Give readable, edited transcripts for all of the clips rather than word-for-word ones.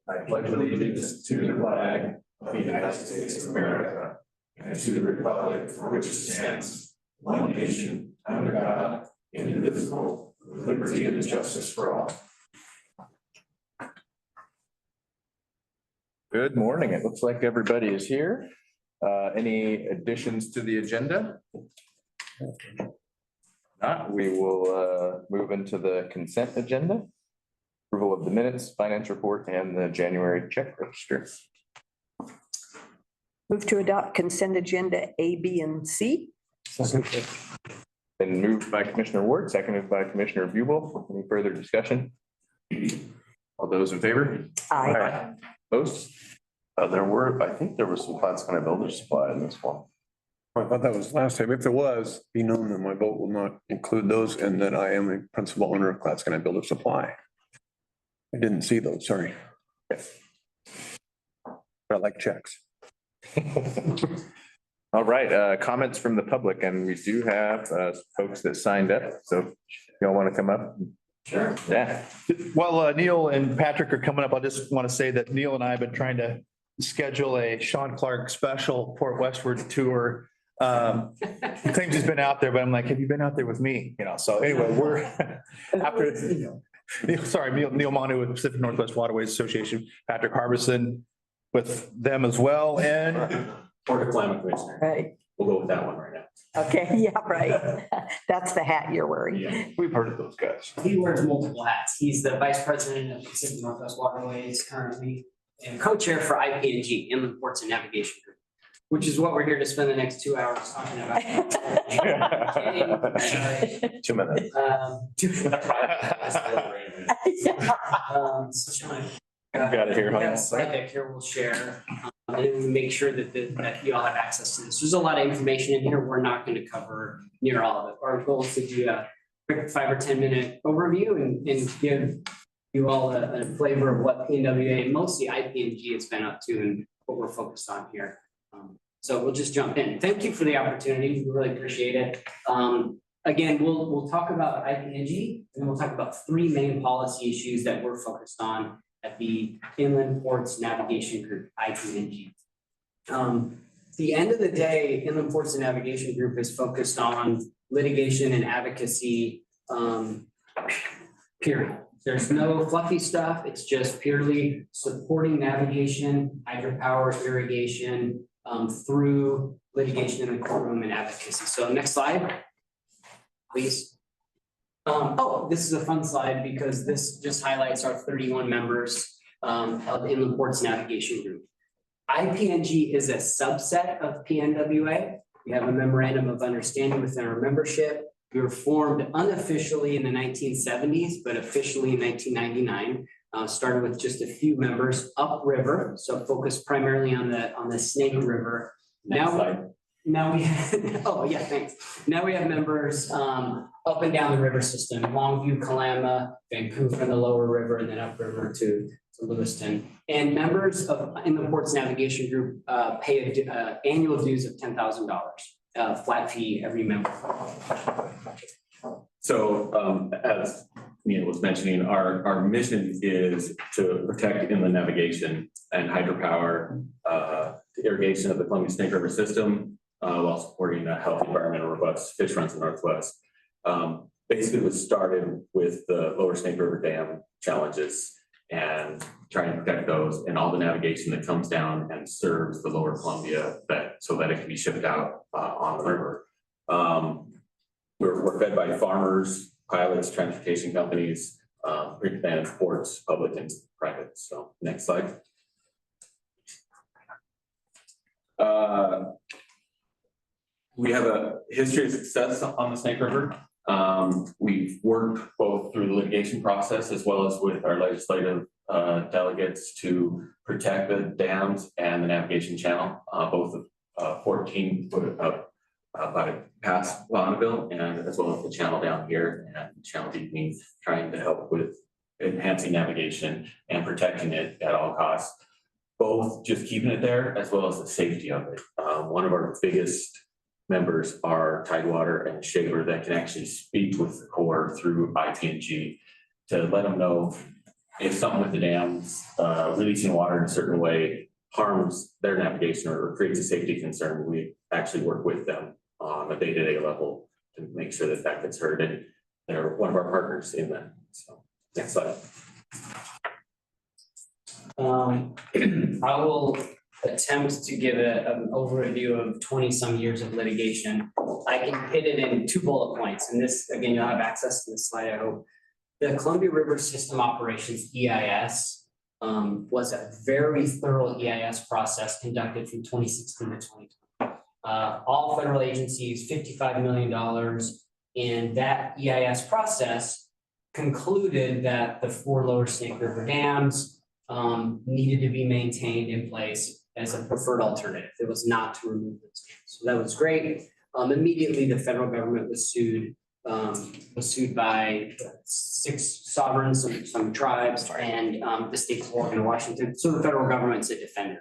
I pledge allegiance to the flag of the United States of America and to the republic for which it stands, one nation, under God, indivisible, with liberty and justice for all. Good morning. It looks like everybody is here. Any additions to the agenda? Not, we will move into the consent agenda. Approval of the minutes, finance report, and the January check register. Move to adopt consent agenda A, B, and C. Been moved by Commissioner Ward, seconded by Commissioner Buble. Any further discussion? All those in favor? Aye. Opposed? I think there was some Platts County builder supply in this one. I thought that was last time. If there was, be known that my vote will not include those and that I am a principal owner of Platts County Builder Supply. I didn't see those, sorry. I like checks. All right, comments from the public, and we do have folks that signed up. So if y'all want to come up. Sure. Yeah. While Neil and Patrick are coming up, I just want to say that Neil and I have been trying to schedule a Sean Clark special Port Westward tour. He claims he's been out there, but I'm like, have you been out there with me? You know, so anyway, we're after, Neil Manu with Pacific Northwest Waterways Association, Patrick Harbison with them as well, and Port of Climate Commissioner. Right. We'll go with that one right now. Okay, yeah, right. That's the hat you're wearing. Yeah. We've heard of those guys. He wears multiple hats. He's the vice president of Pacific Northwest Waterways currently and co-chair for IPNG, Inland Ports and Navigation Group, which is what we're here to spend the next 2 hours talking about. 2 minutes. So Sean, Got it here, huh? that slide deck here we'll share. And we make sure that you all have access to this. There's a lot of information in here. We're not going to cover near all of it. Our goal is to do a quick 5 or 10 minute overview and give you all a flavor of what PNWA and mostly IPNG has been up to and what we're focused on here. So we'll just jump in. Thank you for the opportunity. We really appreciate it. Again, we'll talk about IPNG and then we'll talk about 3 main policy issues that we're focused on at the Inland Ports Navigation Group, IPNG. At the end of the day, Inland Ports and Navigation Group is focused on litigation and advocacy, period. There's no fluffy stuff. It's just purely supporting navigation, hydropower, irrigation, through litigation in the courtroom and advocacy. So next slide, please. This is a fun slide because this just highlights our 31 members of the Inland Ports Navigation Group. IPNG is a subset of PNWA. We have a memorandum of understanding within our membership. We were formed unofficially in the 1970s, but officially in 1999. Started with just a few members upriver, so focused primarily on the Snake River. Now we have, oh yeah, thanks. Now we have members up and down the river system, Longview, Kalama, Vancouver, and the lower river, and then upriver to Lewiston. And members of Inland Ports Navigation Group pay annual dues of $10,000, flat fee every member. So as Neil was mentioning, our mission is to protect inland navigation and hydropower, the irrigation of the Columbia Snake River system, while supporting a healthy environment and robust fish runs in the Northwest. Basically, it was started with the Lower Snake River Dam challenges and trying to protect those and all the navigation that comes down and serves the Lower Columbia so that it can be shipped out on the river. We're fed by farmers, pilots, transportation companies, and ports, public and private. So next slide. We have a history of success on the Snake River. We've worked both through the litigation process as well as with our legislative delegates to protect the dams and the navigation channel, both of 14 foot up by past Bonneville and as well as the channel down here and channel deepening, trying to help with enhancing navigation and protecting it at all costs, both just keeping it there as well as the safety of it. One of our biggest members are Tidewater and Shaver that can actually speak with the Corps through IPNG to let them know if something with the dams, releasing water in a certain way harms their navigation or creates a safety concern, we actually work with them on a day-to-day level to make sure that that gets heard, and they're one of our partners in that. So next slide. I will attempt to give an overview of 20-some years of litigation. I can hit it in 2 bullet points, and this, again, you'll have access to this slide, I hope. The Columbia River System Operations EIS was a very thorough EIS process conducted from 2016 to 2020. All federal agencies, $55 million, and that EIS process concluded that the 4 lower Snake River dams needed to be maintained in place as a preferred alternative. It was not to remove those dams. So that was great. Immediately, the federal government was sued by 6 sovereigns, some tribes, and the state of Oregon and Washington. So the federal government's a defendant.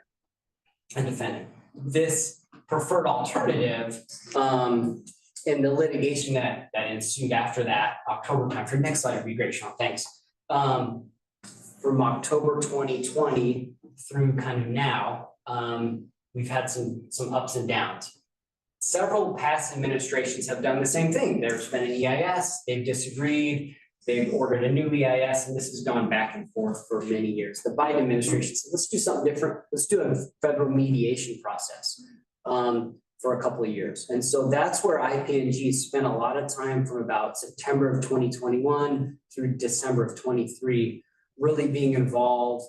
This preferred alternative, and the litigation that ensued after that October time. For next slide would be great, Sean. Thanks. From October 2020 through kind of now, we've had some ups and downs. Several past administrations have done the same thing. There's been an EIS, they've disagreed, they've ordered a new EIS, and this has gone back and forth for many years. The Biden administration said, let's do something different. Let's do a federal mediation process for a couple of years. And so that's where IPNG spent a lot of time from about September of 2021 through December of 23, really being involved,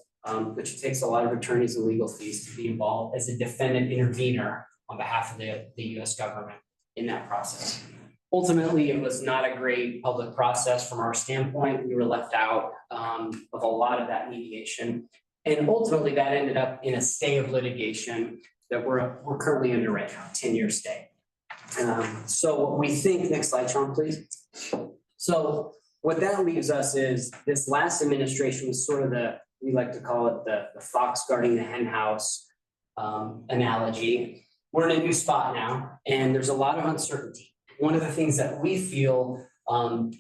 which takes a lot of attorneys and legal fees to be involved as a defendant intervener on behalf of the US government in that process. Ultimately, it was not a great public process from our standpoint. We were left out of a lot of that mediation. And ultimately that ended up in a stay of litigation that we're currently under right now, 10-year stay. So what we think, next slide, Sean, please. So what that leaves us is this last administration was sort of we like to call it the fox guarding the hen house analogy. We're in a new spot now, and there's a lot of uncertainty. One of the things that we feel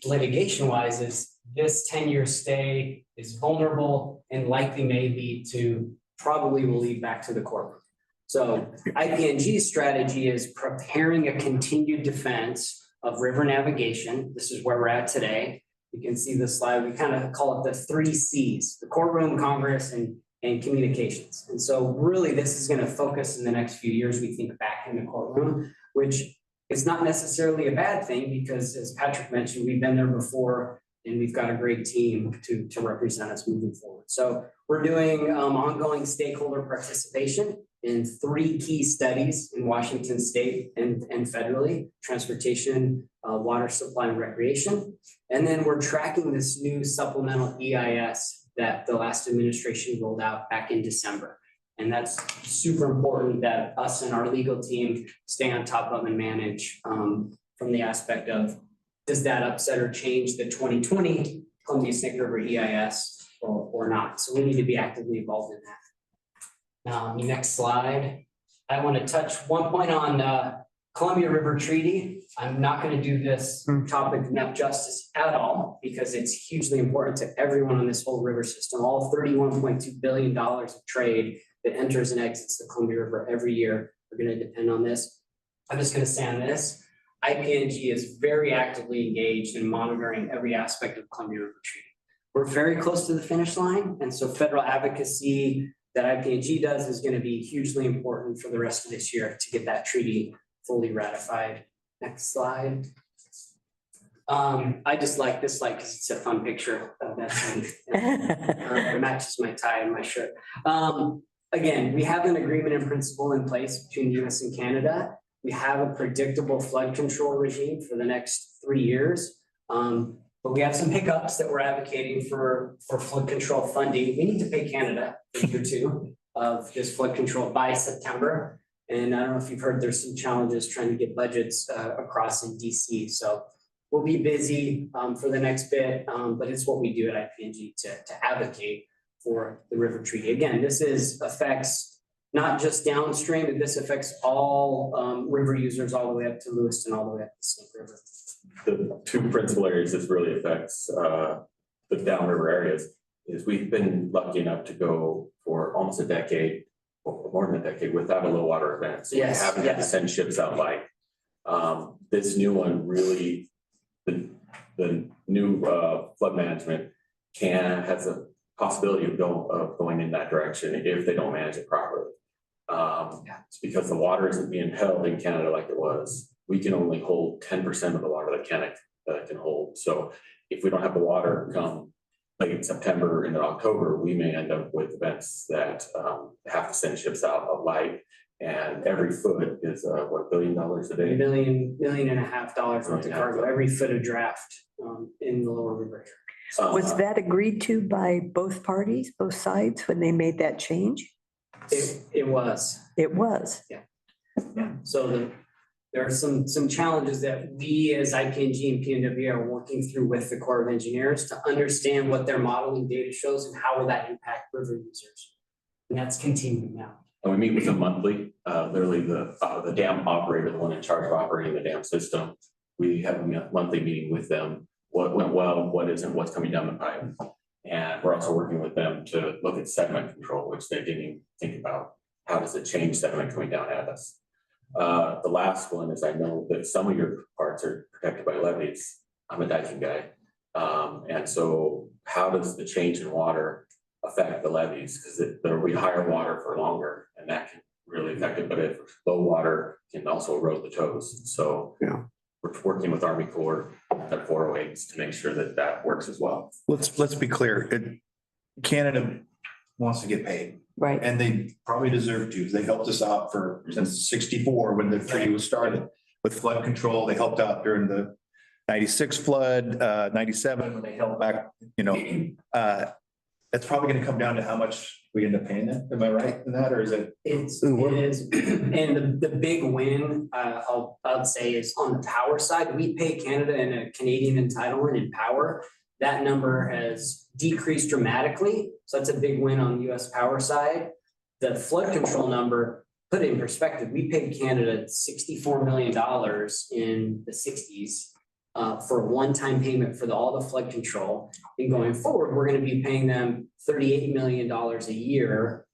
litigation-wise is this 10-year stay is vulnerable and likely may lead to, probably will lead back to the courtroom. So IPNG's strategy is preparing a continued defense of river navigation. This is where we're at today. You can see the slide. We kind of call it the 3 C's: the courtroom, Congress, and communications. And so really this is going to focus in the next few years, we think, back in the courtroom, which is not necessarily a bad thing because, as Patrick mentioned, we've been there before and we've got a great team to represent us moving forward. So we're doing ongoing stakeholder participation in 3 key studies in Washington state and federally: transportation, water supply, and recreation. And then we're tracking this new supplemental EIS that the last administration rolled out back in December. And that's super important that us and our legal team stay on top of and manage from the aspect of, does that upset or change the 2020 Columbia Snake River EIS or not? So we need to be actively involved in that. Next slide. I want to touch one point on Columbia River Treaty. I'm not going to do this topic enough justice at all because it's hugely important to everyone on this whole river system. All $31.2 billion of trade that enters and exits the Columbia River every year are going to depend on this. I'm just going to say on this, IPNG is very actively engaged in monitoring every aspect of Columbia River Treaty. We're very close to the finish line, and so federal advocacy that IPNG does is going to be hugely important for the rest of this year to get that treaty fully ratified. Next slide. I just like this slide because it's a fun picture of that thing. It matches my tie and my shirt. Again, we have an agreement in principle in place between the US and Canada. We have a predictable flood control regime for the next 3 years. But we have some hiccups that we're advocating for flood control funding. We need to pay Canada for year 2 of this flood control by September. And I don't know if you've heard, there's some challenges trying to get budgets across in DC. So we'll be busy for the next bit, but it's what we do at IPNG to advocate for the river treaty. Again, this affects not just downstream, but this affects all river users all the way up to Lewiston, all the way up to Snake River. The 2 principal areas this really affects the downriver areas. is we've been lucky enough to go for almost a decade, or more than a decade, without a low water event. So we Yes, haven't had to yes. send ships out light. This new one really, the new flood management has a possibility of going in that direction if they don't manage it properly. It's because the water isn't being held in Canada like it was. We can only hold 10% of the water that Canada can hold. So if we don't have the water come late September into October, we may end up with events that have to send ships out of light. And every foot is what, $1 billion a day? Million and a half dollars worth of cargo, every foot of draft in the lower river. Was that agreed to by both parties, both sides, when they made that change? It was. It was. So there are some challenges that we as IPNG and PNW are working through with the Corps of Engineers to understand what their modeling data shows and how will that impact river users. And that's continuing now. And we meet with them monthly, literally the dam operator, the one in charge of operating the dam system. We have a monthly meeting with them, what went well, what isn't, what's coming down the pipe. And we're also working with them to look at sediment control, which they didn't even think about. How does it change sediment coming down at us? The last one is, I know that some of your parts are protected by levees. I'm a diking guy. And so how does the change in water affect the levees? Because there will be higher water for longer and that can really affect it. But if low water can also erode the toes. So we're working with Army Corps at 408s to make sure that that works as well. Let's be clear. Canada wants to get paid. Right. And they probably deserve to. They helped us out since 64 when the treaty was started with flood control. They helped out during the 96 flood, 97 when they held back, that's probably going to come down to how much we end up paying them. Am I right in that, or is it? It is, and the big win, I'd say, is on the power side. We pay Canada in a Canadian entitlement in power. That number has decreased dramatically. So that's a big win on the US power side. The flood control number, put it in perspective, we paid Canada $64 million in the 60s for a one-time payment for all the flood control. And going forward, we're going to be paying them $38 million a year,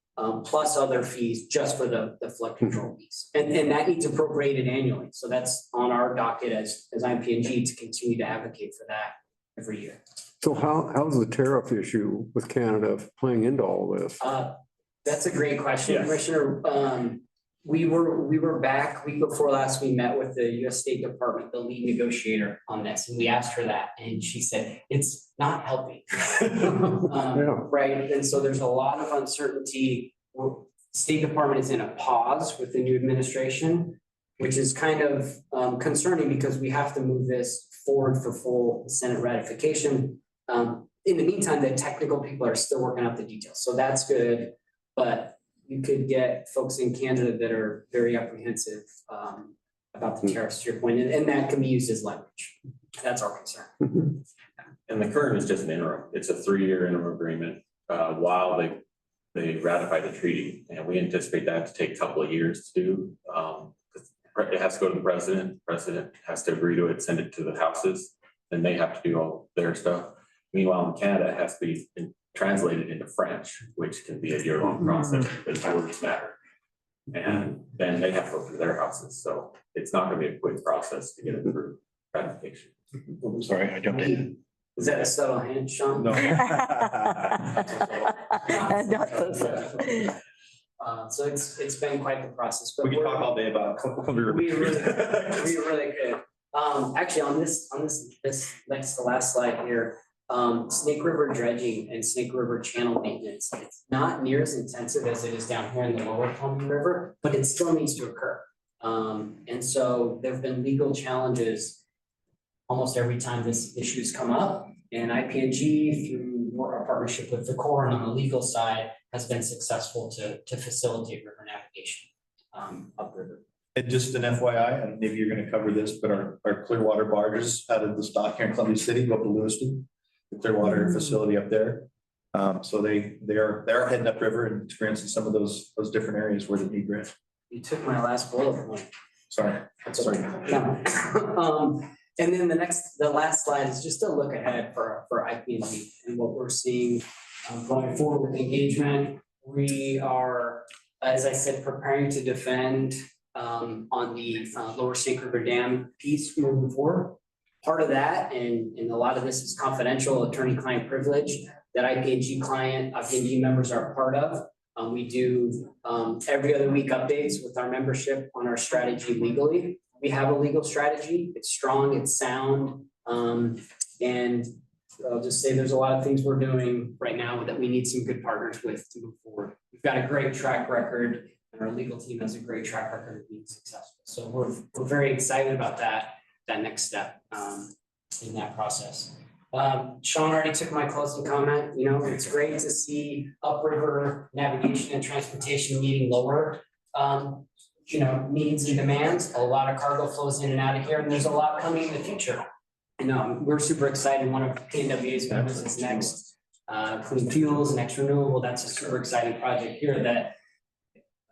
plus other fees just for the flood control piece. And that needs appropriated annually. So that's on our docket as IPNG to continue to advocate for that every year. So how's the tariff issue with Canada playing into all this? That's a great question, Commissioner. We were back week before last, we met with the US State Department, the lead negotiator on this, and we asked her that, and she said, it's not helping. Right, and so there's a lot of uncertainty. State Department is in a pause with the new administration, which is kind of concerning because we have to move this forward for full Senate ratification. In the meantime, the technical people are still working out the details, so that's good, but you could get folks in Canada that are very apprehensive about the tariffs, to your point, and that can be used as leverage. That's our concern. And the current is just an interim. It's a 3-year interim agreement while they ratify the treaty. And we anticipate that to take a couple of years to do. It has to go to the president. President has to agree to it, send it to the houses, then they have to do all their stuff. Meanwhile, in Canada, it has to be translated into French, which can be a year-long process because words matter. And then they have to go through their houses. So it's not going to be a quick process to get it through ratification. I'm sorry, I jumped in. Is that a subtle hint, Sean? No. Not so subtle. So it's been quite the process, but We can talk all day about. we really could. Actually, on this next to last slide here, Snake River dredging and Snake River channel maintenance, it's not near as intensive as it is down here in the lower Columbia River, but it still needs to occur. And so there've been legal challenges almost every time this issue's come up, and IPNG through our partnership with the Corps and on the legal side has been successful to facilitate river navigation upriver. And just an FYI, and maybe you're gonna cover this, but our Clearwater barges out of the stock here in Columbia City go up to Lewiston, the Clearwater facility up there. So they are heading upriver and experiencing some of those different areas where they need dredge. You took my last bullet point. Sorry. And then the last slide is just a look ahead for IPNG and what we're seeing Going forward with engagement, we are, as I said, preparing to defend on the Lower Snake River Dam piece moving forward. Part of that, and a lot of this is confidential attorney-client privilege that IPNG members are a part of. We do every other week updates with our membership on our strategy legally. We have a legal strategy. It's strong, it's sound. And I'll just say there's a lot of things we're doing right now that we need some good partners with to move forward. We've got a great track record, and our legal team has a great track record of being successful. So we're very excited about that next step in that process. Sean already took my closing comment. You know, it's great to see upriver navigation and transportation meeting lower, needs and demands. A lot of cargo flows in and out of here, and there's a lot coming in the future. And we're super excited. One of PNWA's members is next, Clean Fuels, Next Renewable. That's a super exciting project here that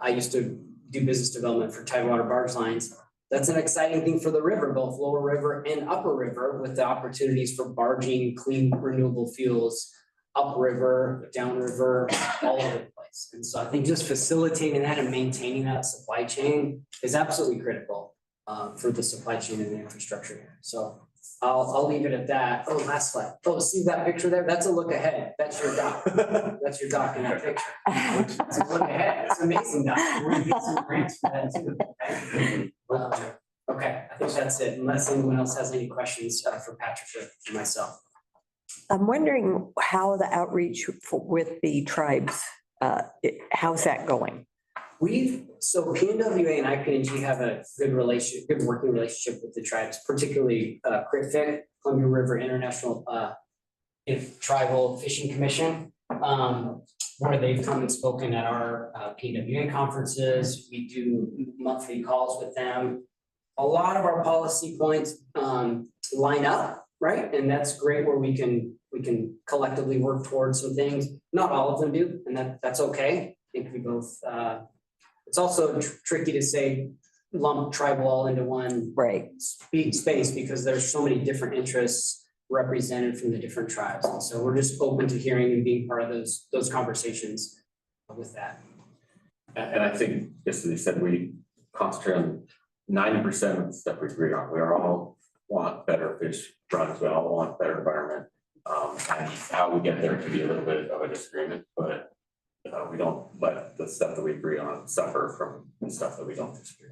I used to do business development for Tidewater Barge Lines. That's an exciting thing for the river, both lower river and upper river, with the opportunities for barging clean renewable fuels upriver, downriver, all over the place. And so I think just facilitating that and maintaining that supply chain is absolutely critical for the supply chain and the infrastructure here. So I'll leave it at that. Oh, last slide. Oh, see that picture there? That's a look ahead. That's your dock. That's your dock in that picture. It's a look ahead. It's amazing dock. We're gonna get some grants for that too. Okay, I think that's it. Unless anyone else has any questions for Patrick or myself. I'm wondering how the outreach with the tribes, how's that going? So PNWA and IPNG have a good working relationship with the tribes, particularly CRITFIC, Columbia River International Tribal Fishing Commission, where they've come and spoken at our PNWA conferences. We do monthly calls with them. A lot of our policy points line up, right? And that's great where we can collectively work towards some things. Not all of them do, and that's okay. I think we both, it's also tricky to say lump tribal all into one space because there's so many different interests represented from the different tribes. And so we're just open to hearing and being part of those conversations with that. And I think, just as you said, we concentrate on 90% of the stuff we agree on. We all want better fish runs. We all want better environment. And how we get there could be a little bit of a disagreement, but we don't let the stuff that we agree on suffer from the stuff that we don't disagree.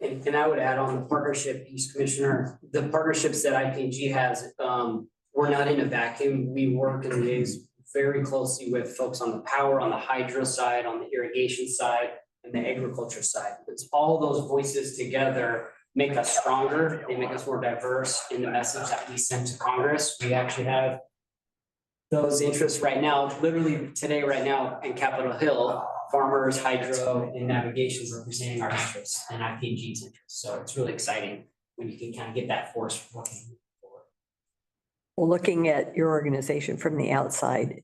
And I would add on the partnership piece, Commissioner, the partnerships that IPNG has, we're not in a vacuum. We work and liaise very closely with folks on the power, on the hydro side, on the irrigation side, and the agriculture side. It's all those voices together make us stronger. They make us more diverse in the message that we send to Congress. We actually have those interests right now, literally today, right now in Capitol Hill, farmers, hydro, and navigation representing our interests and IPNG's interests. So it's really exciting when you can kind of get that force working forward. Well, looking at your organization from the outside,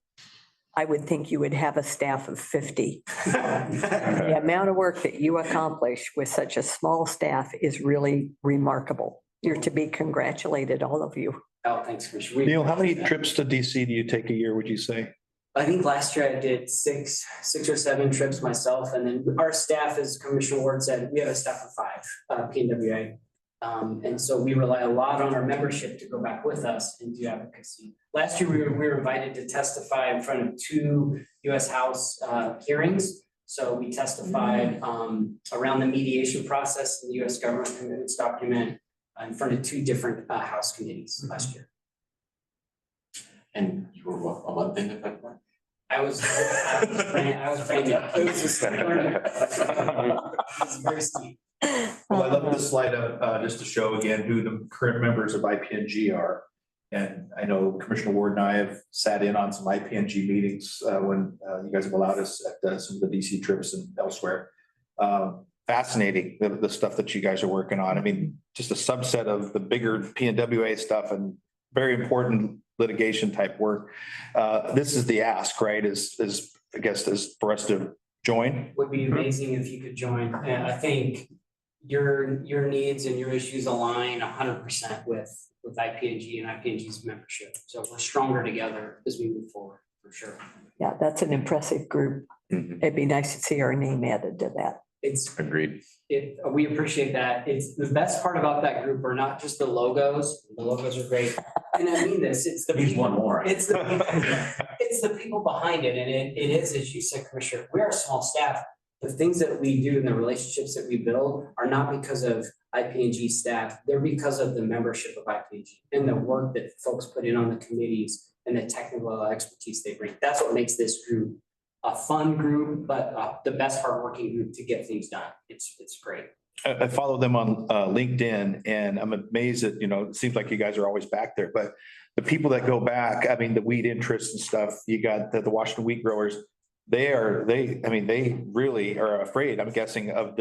I would think you would have a staff of 50. The amount of work that you accomplish with such a small staff is really remarkable. You're to be congratulated, all of you. Oh, thanks, Commissioner. Neil, how many trips to DC do you take a year, would you say? I think last year I did six or seven trips myself. And then our staff, as Commissioner Ward said, we have a staff of 5, PNWA. And so we rely a lot on our membership to go back with us and do advocacy. Last year, we were invited to testify in front of 2 U.S. House hearings. So we testified around the mediation process in the U.S. government commitments document in front of 2 different House committees last year. And you were what, on one thing at that point? I was brand new. It was a steep learning. It was very steep. Well, I love this slide just to show again who the current members of IPNG are. And I know Commissioner Ward and I have sat in on some IPNG meetings when you guys have allowed us at some of the DC trips and elsewhere. Fascinating, the stuff that you guys are working on. I mean, just a subset of the bigger PNWA stuff and very important litigation type work. This is the ask, right? Is I guess is for us to join. Would be amazing if you could join. And I think your needs and your issues align 100% with IPNG and IPNG's membership. So we're stronger together as we move forward. for sure. Yeah, that's an impressive group. Mhm. It'd be nice to see our name added to that. It's, Agreed. we appreciate that. It's the best part about that group are not just the logos are great. And I mean this, it's the Needs people, one more. it's the people behind it. And it is, as you said, Commissioner, we are a small staff. The things that we do and the relationships that we build are not because of IPNG staff. They're because of the membership of IPNG and the work that folks put in on the committees and the technical expertise they bring. That's what makes this group a fun group, but the best hardworking group to get things done. It's great. I follow them on LinkedIn and I'm amazed that, it seems like you guys are always back there, but the people that go back, I mean, the weed interests and stuff, you got the Washington wheat growers. They really are afraid, I'm guessing, of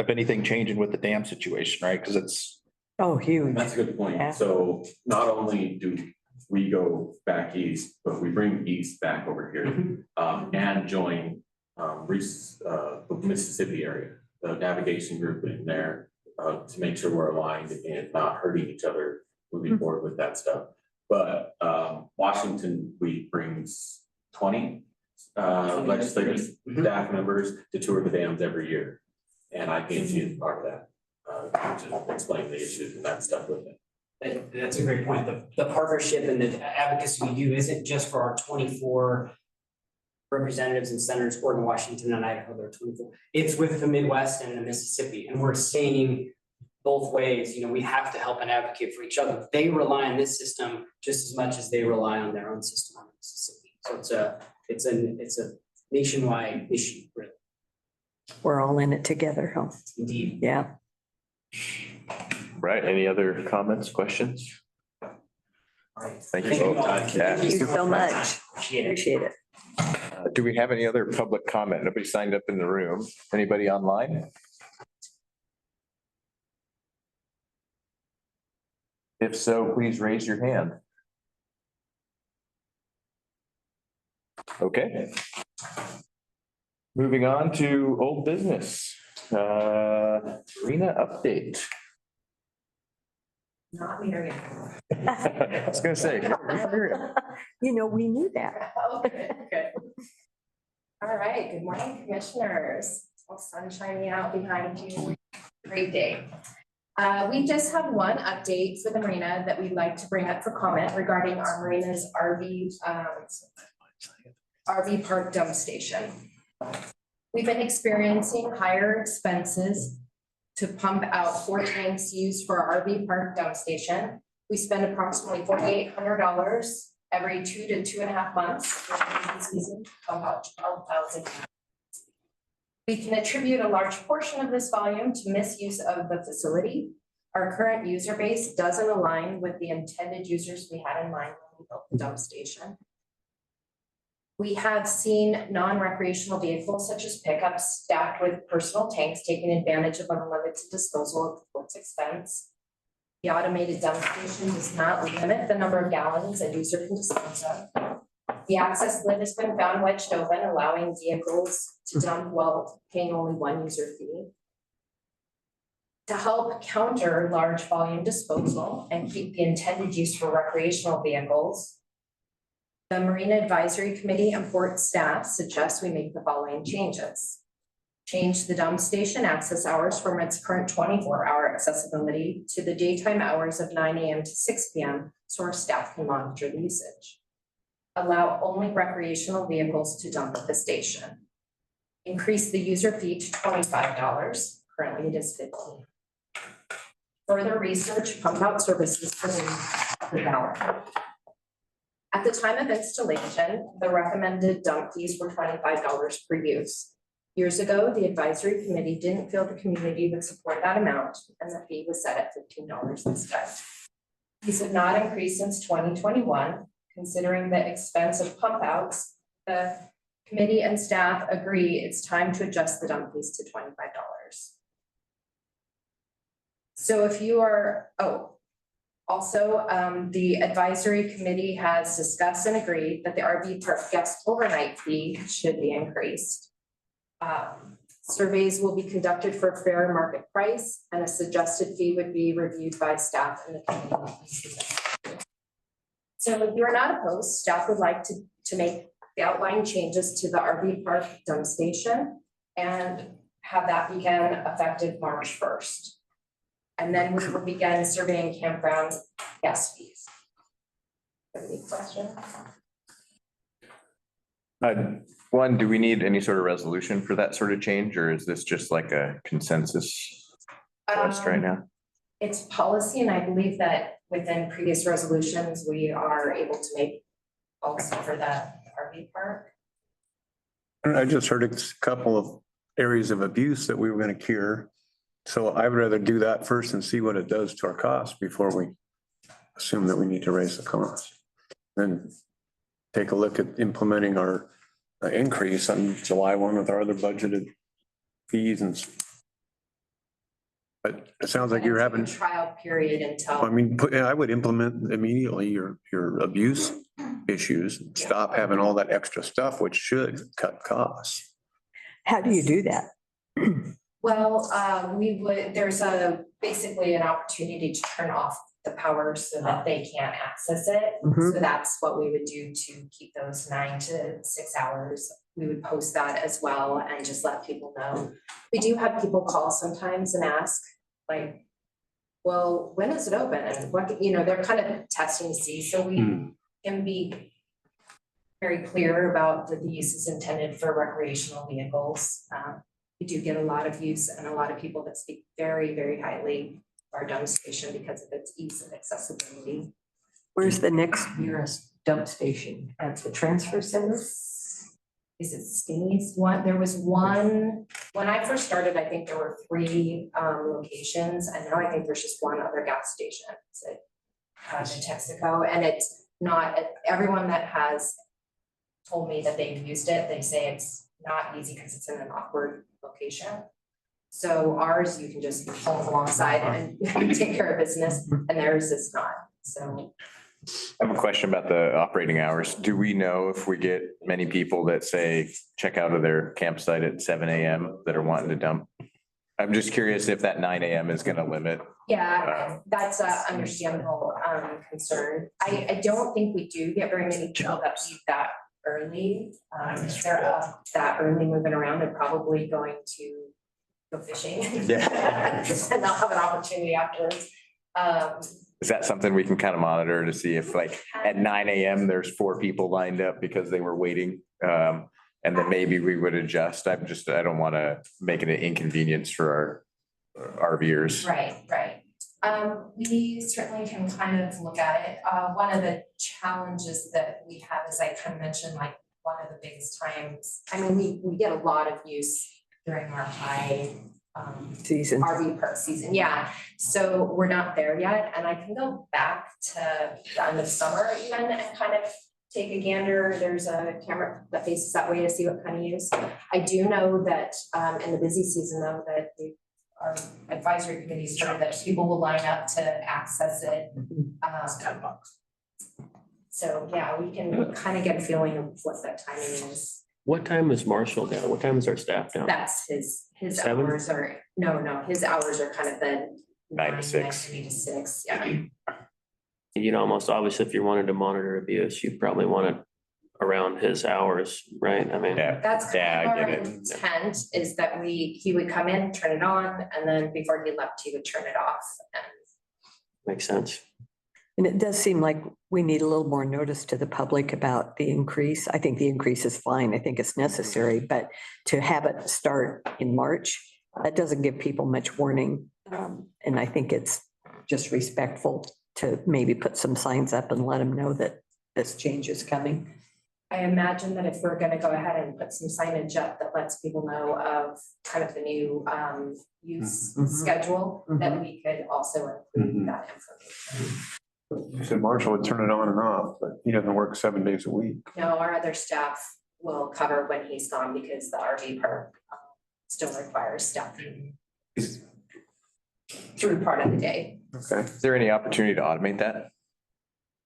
anything changing with the dam situation, right? Because it's. Oh, huge. That's a good Yeah. point. So not only do we go back east, but we bring east back over here, and join, the Mississippi area, the navigation group in there, to make sure we're aligned and not hurting each other moving forward with that stuff. But, Washington, we brings 20 legislative staff members to tour the dams every year. And IPNG is part of that, to explain the issues and that stuff with it. That's a great point. The partnership and the advocacy we do isn't just for our 24 representatives and senators, Oregon, Washington, and Idaho. There are 24. It's with the Midwest and the Mississippi, and we're saying both ways. We have to help and advocate for each other. They rely on this system just as much as they rely on their own system on Mississippi. So it's a nationwide issue, really. We're all in it together, huh? Indeed. Yeah. Right. Any other comments, questions? All right. Thank you. Thank you all. Thank you so much. Appreciate it. Appreciate it. Do we have any other public comment? Nobody signed up in the room. Anybody online? If so, please raise your hand. Okay. Moving on to old business. Marina update. Not Miriam. I was gonna say. We knew that. Oh, good. All right, good morning, commissioners. All sun shining out behind you. Great day. We just have one update for the marina that we'd like to bring up for comment regarding our marina's RV park dump station. We've been experiencing higher expenses to pump out 4 tanks used for our RV park dump station. We spend approximately $4,800 every 2 to 2.5 months during the season, pump out 12,000. We can attribute a large portion of this volume to misuse of the facility. Our current user base doesn't align with the intended users we had in mind when we built the dump station. We have seen non-recreational vehicles such as pickups stacked with personal tanks taking advantage of unlimited disposal at the port's expense. The automated dump station does not limit the number of gallons a user can dispose of. The access lid has been found wedged open, allowing vehicles to dump while paying only 1 user fee. To help counter large volume disposal and keep the intended use for recreational vehicles, the Marina Advisory Committee and port staff suggest we make the following changes. Change the dump station access hours from its current 24-hour accessibility to the daytime hours of 9 a.m. to 6 p.m. so our staff can monitor the usage. Allow only recreational vehicles to dump at the station. Increase the user fee to $25. Currently it is $15. Further research pump out services for the hour. At the time of installation, the recommended dump fees were $25 per use. Years ago, the advisory committee didn't feel the community would support that amount, and the fee was set at $15 instead. These have not increased since 2021. Considering the expense of pump outs, the committee and staff agree it's time to adjust the dump fees to $25. So if you are, the advisory committee has discussed and agreed that the RV park guest overnight fee should be increased. Surveys will be conducted for a fair market price, and a suggested fee would be reviewed by staff and the committee. So if you're not opposed, staff would like to make the outline changes to the RV park dump station and have that begin effective March 1st. And then we will begin surveying campground guest fees. Any questions? One, do we need any sort of resolution for that sort of change, or is this just like a consensus for us right now? It's policy, and I believe that within previous resolutions, we are able to make also for the RV park. I just heard a couple of areas of abuse that we were gonna cure. So I'd rather do that first and see what it does to our costs before we assume that we need to raise the cost. Then take a look at implementing our increase on July 1 with our other budgeted fees and. But it sounds like you're having, Trial period I until, mean, I would implement immediately your abuse issues, stop having all that extra stuff, which should cut costs. How do you do that? well, there's basically an opportunity to turn off the power so that they can't access it. Mhm. So that's what we would do to keep those 9 to 6 hours. We would post that as well and just let people know. We do have people call sometimes and ask, like, well, when is it open? And what, they're kind of testing to see, so we can be very clear about that the use is intended for recreational vehicles. We do get a lot of use and a lot of people that speak very, very highly of our dump station because of its ease of accessibility. Where's the next nearest dump station? At the transfer center? Is it Skinny's one? There was one, when I first started, I think there were 3 locations, and now I think there's just one other gas station. It's at in Texaco, and it's not, everyone that has told me that they've used it, they say it's not easy because it's in an awkward location. So ours, you can just pull alongside and take care of business, and theirs is not, so. I have a question about the operating hours. Do we know if we get many people that say check out of their campsite at 7 a.m. that are wanting to dump? I'm just curious if that 9 a.m. is gonna limit. Yeah, that's a understandable concern. I don't think we do get very many people that leave that early. If they're up that early moving around, they're probably going to go fishing. Yeah. And not have an opportunity afterwards. Is that something we can kind of monitor to see if like at 9 a.m. there's 4 people lined up because they were waiting? And then maybe we would adjust. I don't want to make it an inconvenience for our RVers. Right. We certainly can kind of look at it. One of the challenges that we have, as I kind of mentioned, like one of the biggest times, I mean, we get a lot of use during our high Season. RV park season, yeah. So we're not there yet, and I can go back to the end of summer even and kind of take a gander. There's a camera that faces that way to see what kind of use. I do know that in the busy season though, that our advisory committees heard that people will line up to access it. $10. So yeah, we can kind of get a feeling of what that timing is. What time is Marshall down? What time is our staff down? That's his 7? hours are, no, his hours are kind of the 9 to 6. 9 to 6, yeah. You'd almost, obviously, if you wanted to monitor abuse, you'd probably want it around his hours, right? I mean. Yeah. That's kind Yeah, of I our get it. intent is that he would come in, turn it on, and then before he left, he would turn it off. And Makes sense. And it does seem like we need a little more notice to the public about the increase. I think the increase is fine. I think it's necessary, but to have it start in March, that doesn't give people much warning. And I think it's just respectful to maybe put some signs up and let them know that this change is coming. I imagine that if we're gonna go ahead and put some signage up that lets people know of kind of the new use schedule, that we could also include that information. You said Marshall would turn it on and off, but he doesn't work 7 days a week. No, our other staff will cover when he's gone because the RV park still requires staffing through part of the day. Okay. Is there any opportunity to automate that?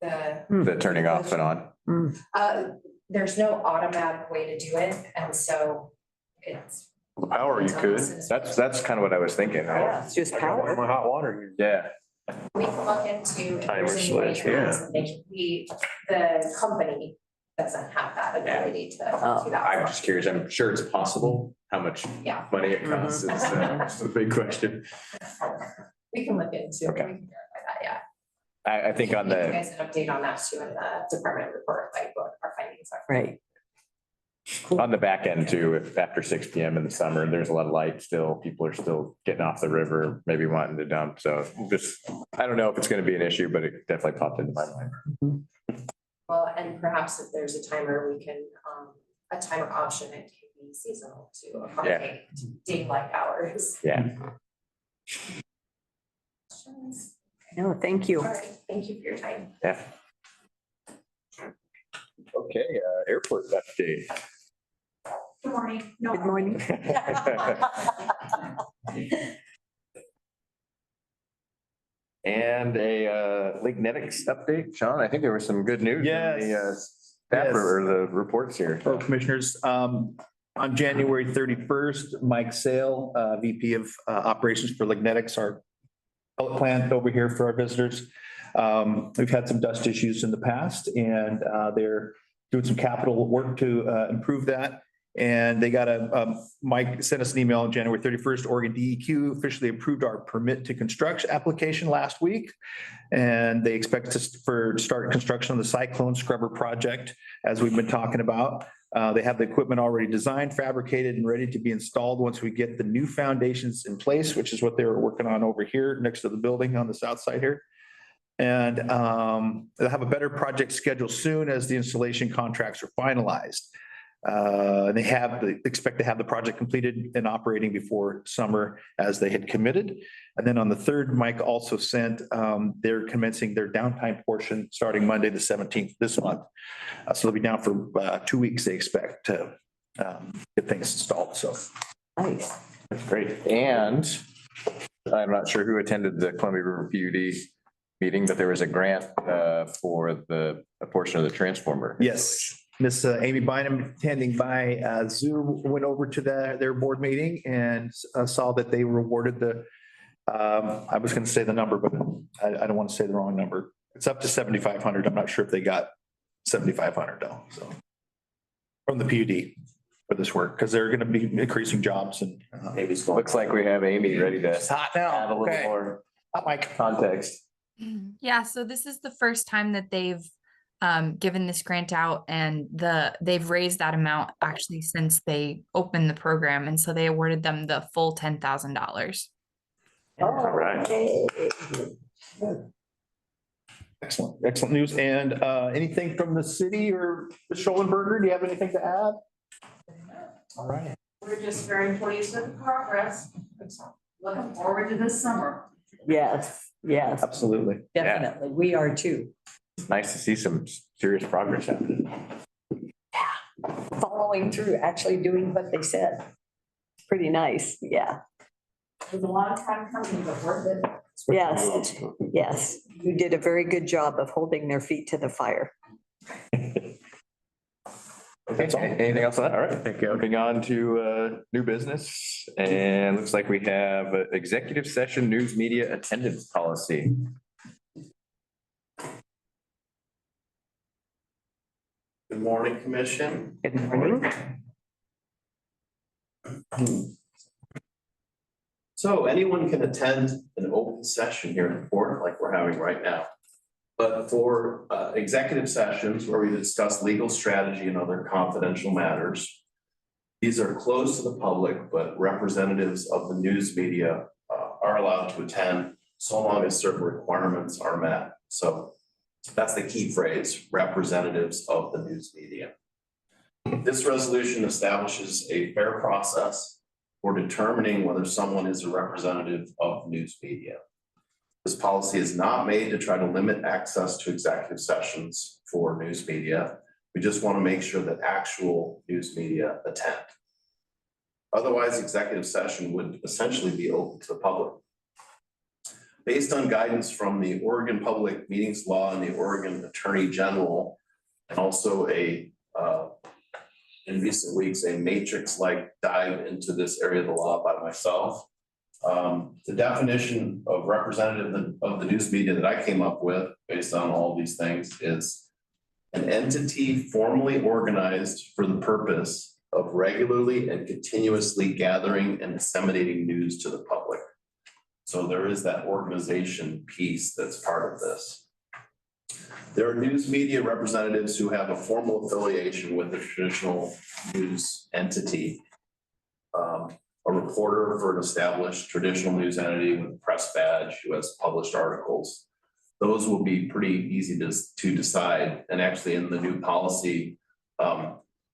The turning off and on? There's no automatic way to do it, and so it's. The power you could. That's kind of what I was thinking. Yeah, it's just power. My hot water. Yeah. We can look into. if Timer there's any switch, way yeah. to make the company doesn't have that ability to Oh, do that. I'm just curious. I'm sure it's possible. How much Yeah. money it costs is a big question. We can look into, Okay. we can verify that, yeah. I think on Give you the, guys an update on that too in the department report, like what our findings are. Right. on the back end too, if after 6 PM in the summer, there's a lot of light still, people are still getting off the river, maybe wanting to dump. So just, I don't know if it's going to be an issue, but it definitely popped into my mind. Well, and perhaps if there's a timer, we can, a timer option, it can be seasonal to accommodate daylight hours. Yeah. Questions? No, thank you. All right, thank you for your time. Yeah. Okay, airport update. Good morning. Good morning. And a Lignetics update, Sean, I think there was some good news. in the, Yes. Staff Yes. or the reports here. Hello, Commissioners. On January 31st, Mike Sale, VP of Operations for Lignetics, our pellet plant over here for our visitors. We've had some dust issues in the past and they're doing some capital work to improve that. And they got Mike sent us an email on January 31st, Oregon DEQ officially approved our permit to construct application last week. And they expect to start construction on the cyclone scrubber project, as we've been talking about. They have the equipment already designed, fabricated, and ready to be installed once we get the new foundations in place, which is what they were working on over here next to the building on the south side here. And they'll have a better project schedule soon as the installation contracts are finalized. They expect to have the project completed and operating before summer as they had committed. And then on the 3rd, Mike also sent, they're commencing their downtime portion starting Monday, the 17th this month. So they'll be down for 2 weeks, they expect to get things installed. So. Nice. That's great. And I'm not sure who attended the Columbia River PUD meeting, but there was a grant for a portion of the transformer. Yes. Miss Amy Bynum attending by Zoom went over to their board meeting and saw that they were awarded I was going to say the number, but I don't want to say the wrong number. It's up to 7,500. I'm not sure if they got 7,500 though. So from the PUD for this work, because they're going to be increasing jobs and Maybe looks like we have Amy ready to it's hot now. add a little Okay. more Hot mic. context. Yeah, so this is the first time that they've given this grant out, and they've raised that amount actually since they opened the program, and so they awarded them the full $10,000. All right. Excellent news. And anything from the city or the Schollenberger? Do you have anything to add? All right. We're just very pleased with the progress. Looking forward to this summer. Yes, yes, Absolutely. definitely. We are too. It's nice to see some serious progress happening. Following through, actually doing what they said. Pretty nice. Yeah. It was a long time coming, but worth it. Yes, yes. You did a very good job of holding their feet to the fire. That's all. Anything else on that? All right. Thank you. Moving on to new business, and looks like we have executive session news media attendance policy. Good morning, Commission. Good morning. So anyone can attend an open session here in court like we're having right now. But for executive sessions where we discuss legal strategy and other confidential matters, these are closed to the public, but representatives of the news media are allowed to attend so long as certain requirements are met. So that's the key phrase, representatives of the news media. This resolution establishes a fair process for determining whether someone is a representative of news media. This policy is not made to try to limit access to executive sessions for news media. We just want to make sure that actual news media attend. Otherwise, executive session would essentially be open to the public. Based on guidance from the Oregon Public Meetings Law and the Oregon Attorney General, and also in recent weeks, a matrix-like dive into this area of the law by myself. The definition of representative of the news media that I came up with based on all these things is An entity formally organized for the purpose of regularly and continuously gathering and disseminating news to the public. So there is that organization piece that's part of this. There are news media representatives who have a formal affiliation with the traditional news entity. A reporter for an established traditional news entity with a press badge who has published articles. Those will be pretty easy to decide. And actually in the new policy,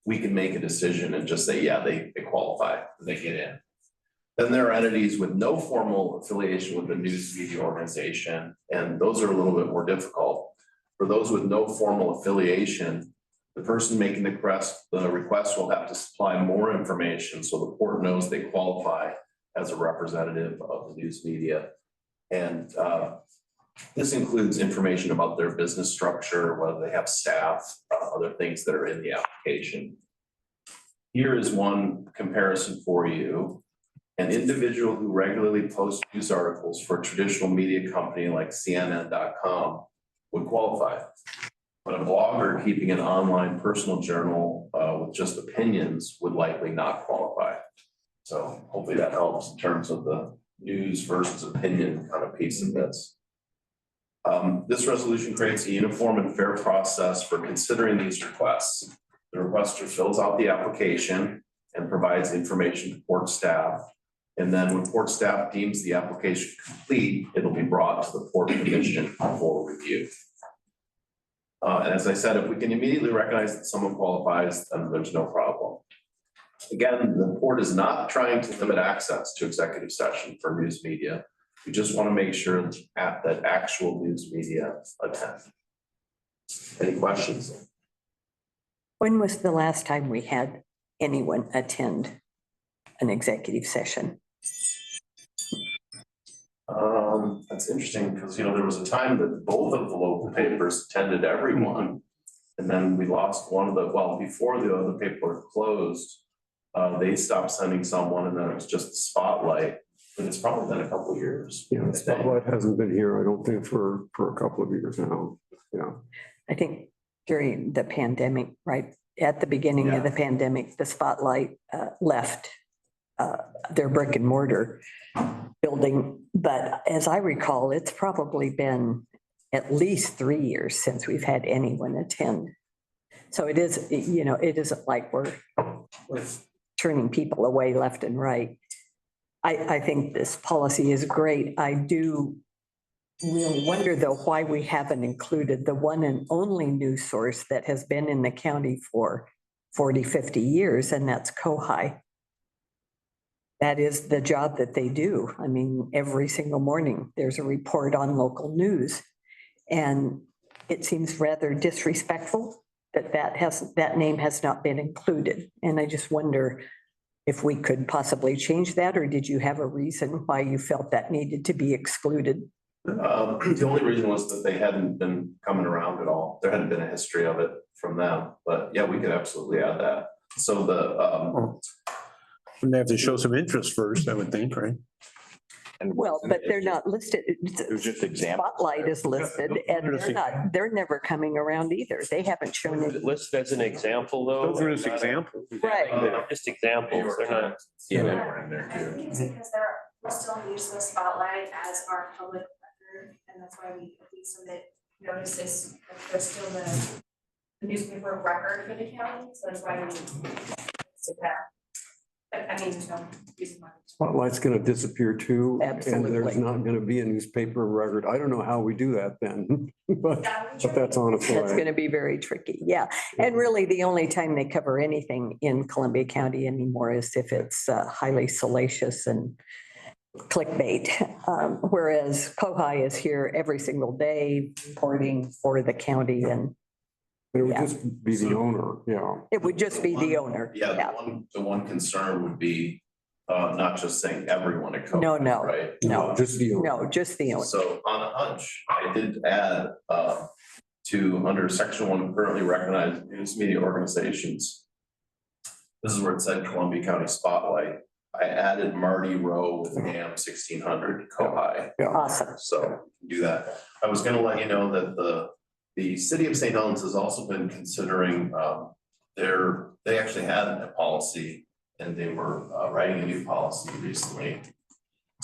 we can make a decision and just say, yeah, they qualify, they get in. Then there are entities with no formal affiliation with the news media organization, and those are a little bit more difficult. For those with no formal affiliation, the person making the request will have to supply more information so the court knows they qualify as a representative of the news media. And this includes information about their business structure, whether they have staff, other things that are in the application. Here is one comparison for you. An individual who regularly posts news articles for a traditional media company like CNN.com would qualify. But a blogger keeping an online personal journal with just opinions would likely not qualify. So hopefully that helps in terms of the news versus opinion kind of piece of this. This resolution creates a uniform and fair process for considering these requests. The requester fills out the application and provides information to court staff. And then when court staff deems the application complete, it'll be brought to the court commission for review. And as I said, if we can immediately recognize that someone qualifies, then there's no problem. Again, the court is not trying to limit access to executive session for news media. We just want to make sure that actual news media attend. Any questions? When was the last time we had anyone attend an executive session? That's interesting because, you know, there was a time that both of the local papers attended everyone. And then we lost one of the, well, before the other paper closed, they stopped sending someone and then it was just the spotlight. But it's probably been a couple of years. Yeah, the spotlight hasn't been here, I don't think, for a couple of years now. Yeah. I think during the pandemic, right? At the beginning of the pandemic, the spotlight left their brick and mortar building. But as I recall, it's probably been at least 3 years since we've had anyone attend. So it is, you know, it isn't like we're turning people away left and right. I think this policy is great. I do really wonder though why we haven't included the one and only news source that has been in the county for 40, 50 years, and that's Cohi. That is the job that they do. I mean, every single morning there's a report on local news. And it seems rather disrespectful that that name has not been included. And I just wonder if we could possibly change that, or did you have a reason why you felt that needed to be excluded? The only reason was that they hadn't been coming around at all. There hadn't been a history of it from them, but yeah, we could absolutely add that. So they have to show some interest first, I would think, right? And Well, but they're not listed. It was just examples. Spotlight is listed and they're never coming around either. They haven't shown Is it. it listed as an example though? Those are just examples. Right. They're just examples, they're not. Yeah. We're in there I too. think it's because we're still using the spotlight as our public record, and that's why we submit notices, like, they're still the newspaper of record for the county, so that's why we sit that. I mean, there's no reason why. Spotlight's gonna disappear too. And Absolutely. there's not gonna be a newspaper record. I don't know how we do that then, but that's on its That's way. going to be very tricky. Yeah. And really the only time they cover anything in Columbia County anymore is if it's highly salacious and clickbait. Whereas Cohi is here every single day reporting for the county, and It would Yeah. just be the owner, yeah. it would just be the owner. yeah, the one concern would be not just saying everyone at Cohen, No. right? No, Just the owner. no, just the owner. So on a hunch, I did add to under section 1 currently recognized news media organizations. This is where it said Columbia County Spotlight. I added Marty Rowe with AM 1600 Cohi. Awesome. So do that. I was gonna let you know that the The city of St. Helens has also been considering, they actually had a policy and they were writing a new policy recently.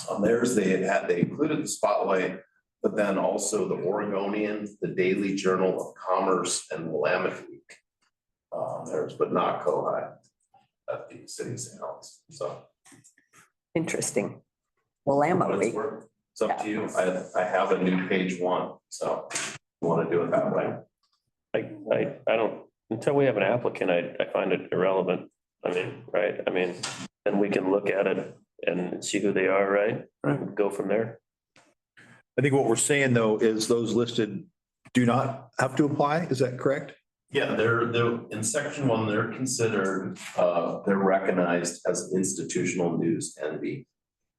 On theirs, they included the spotlight, but then also the Oregonian, the Daily Journal of Commerce, and Willamette Week. Theirs, but not Cohi at the city of St. Helens, so. Interesting. Willamette Week. It's up to you. I have a new page 1, so you want to do it that way. I don't, until we have an applicant, I find it irrelevant. I mean, right, I mean, then we can look at it and see who they are, right? Go from there. I think what we're saying though is those listed do not have to apply. Is that correct? Yeah, they're in section 1, they're considered, they're recognized as institutional news entity.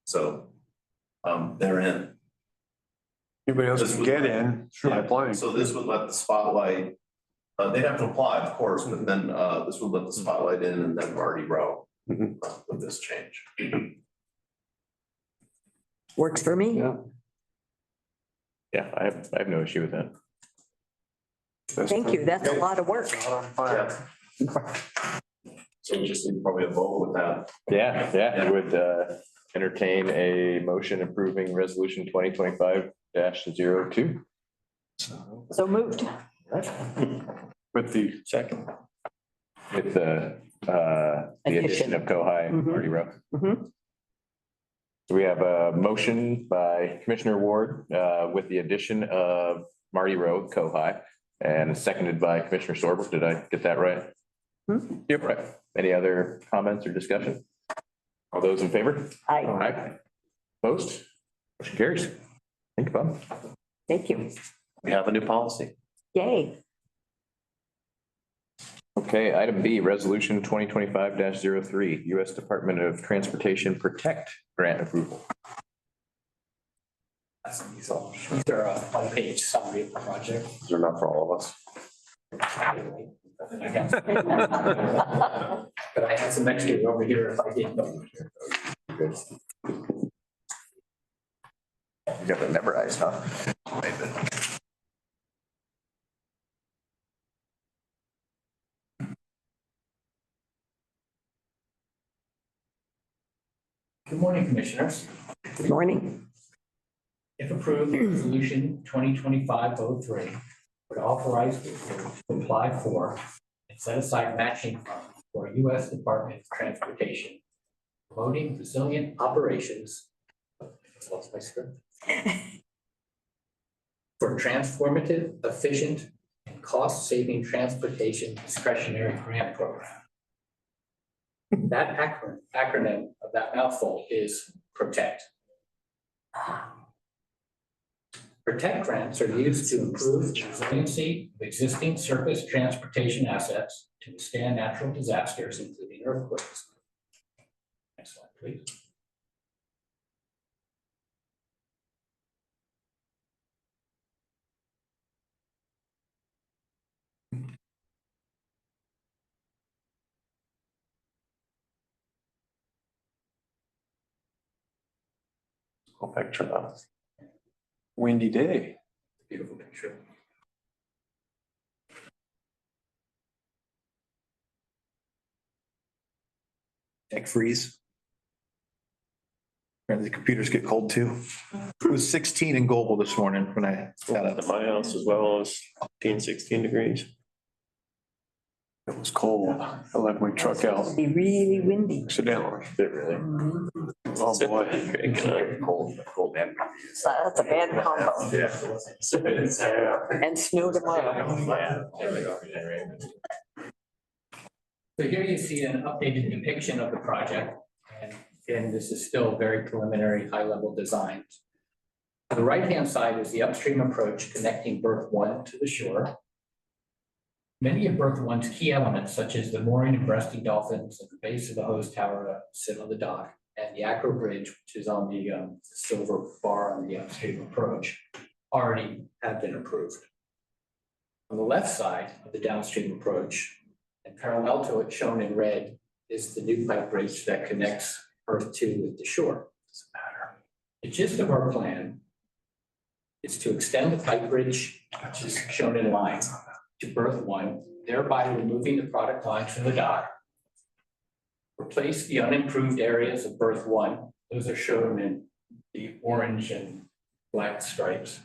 So, they're in. Anybody else can get in, sure, applying. So this would let the spotlight, they'd have to apply, of course, but then, this would let the spotlight in and then Marty Rowe with this change. Works for me. Yeah, I have no issue with that. Thank you. That's a lot of work. Yeah. So we just need probably a vote with that. Yeah, I would entertain a motion approving resolution 2025-02. So moved. With the Second. With the addition of Cohi and Marty Rowe. So we have a motion by Commissioner Ward with the addition of Marty Rowe, Cohi, and seconded by Commissioner Sorbo. Did I get that right? Yep, right. Any other comments or discussion? All those in favor? Aye. Aye. Opposed? Motion carries. Thank you, Bob. Thank you. We have a new policy. Yay. Okay, item B, resolution 2025-03, U.S. Department of Transportation Protect grant approval. These are a one-page summary of the project. These are not for all of us. But I had some extra over here if I didn't know. You got it memorized, huh? Good morning, Commissioners. Good morning. If approved, resolution 2025-03 would authorize the board to apply for and set aside matching funds for U.S. Department of Transportation, promoting resilient operations. Lost my script. For transformative, efficient, and cost-saving transportation discretionary grant program. That acronym of that mouthful is PROTECT. PROTECT grants are used to improve the resiliency of existing surface transportation assets to withstand natural disasters, including earthquakes. Next slide, please. I'll picture that. Windy day. Beautiful picture. Tech freeze. Apparently the computers get cold too. It was 16 in Global this morning when I got At up. my house as well, it was 15, 16 degrees. It was cold. I left my truck out Be really windy. accidentally. Did really? Oh, boy. Cold and. That's a bad combo. Yeah. And snow tomorrow. So here you see an updated depiction of the project. And again, this is still very preliminary, high-level designs. On the right-hand side is the upstream approach connecting berth 1 to the shore. Many of berth 1's key elements, such as the mooring and breasting dolphins at the base of the hose tower sit on the dock, and the acro bridge, which is on the silver bar on the upstream approach, already have been approved. On the left side of the downstream approach, and parallel to it, shown in red, is the new pipe bridge that connects berth 2 with the shore. The gist of our plan is to extend the pipe bridge, which is shown in line, to berth 1, thereby removing the product lines from the dock. Replace the unimproved areas of berth 1. Those are shown in the orange and black stripes.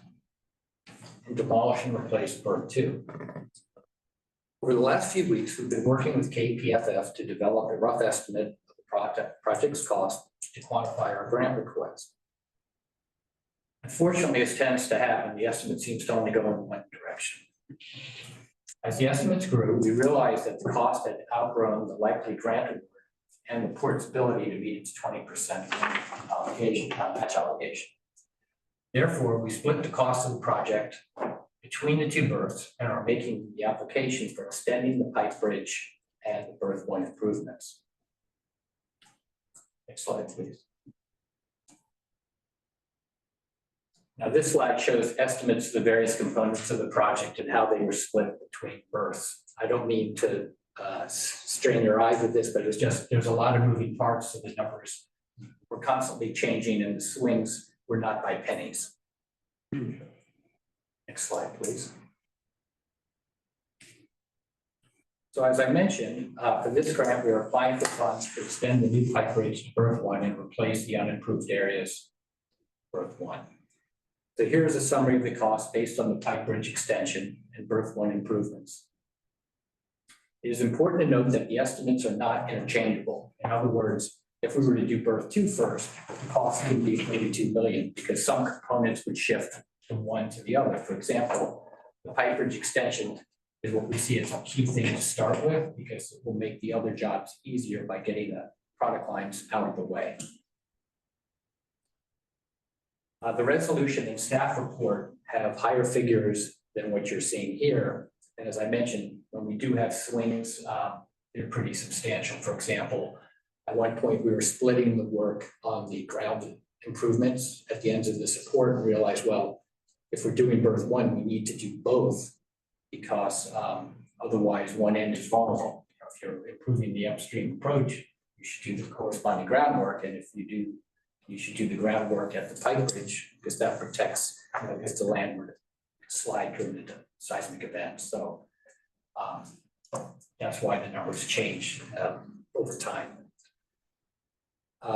And demolish and replace berth 2. Over the last few weeks, we've been working with KPFF to develop a rough estimate of the project's cost to quantify our grant request. Unfortunately, as tends to happen, the estimate seems to only go in one direction. As the estimates grew, we realized that the cost had outgrown the likely grant award and the port's ability to meet its 20% match obligation. Therefore, we split the cost of the project between the 2 berths and are making the application for extending the pipe bridge and the berth 1 improvements. Next slide, please. Now, this slide shows estimates of the various components of the project and how they were split between berths. I don't mean to strain your eyes with this, but it's just, there's a lot of moving parts, so the numbers were constantly changing and the swings were not by pennies. Next slide, please. So as I mentioned, for this grant, we are applying for funds to extend the new pipe bridge to berth 1 and replace the unimproved areas berth 1. So here's a summary of the cost based on the pipe bridge extension and berth 1 improvements. It is important to note that the estimates are not interchangeable. In other words, if we were to do berth 2 first, the cost would be maybe $2 million because some components would shift from one to the other. For example, the pipe bridge extension is what we see as a key thing to start with because it will make the other jobs easier by getting the product lines out of the way. The resolution and staff report have higher figures than what you're seeing here. And as I mentioned, when we do have swings, they're pretty substantial. For example, at one point we were splitting the work on the ground improvements at the ends of the support and realized, well, if we're doing berth 1, we need to do both because otherwise one end is vulnerable. If you're improving the upstream approach, you should do the corresponding groundwork. And if you do, you should do the groundwork at the pipe bridge because that protects, if the land were to slide during the seismic event. So that's why the numbers change over time.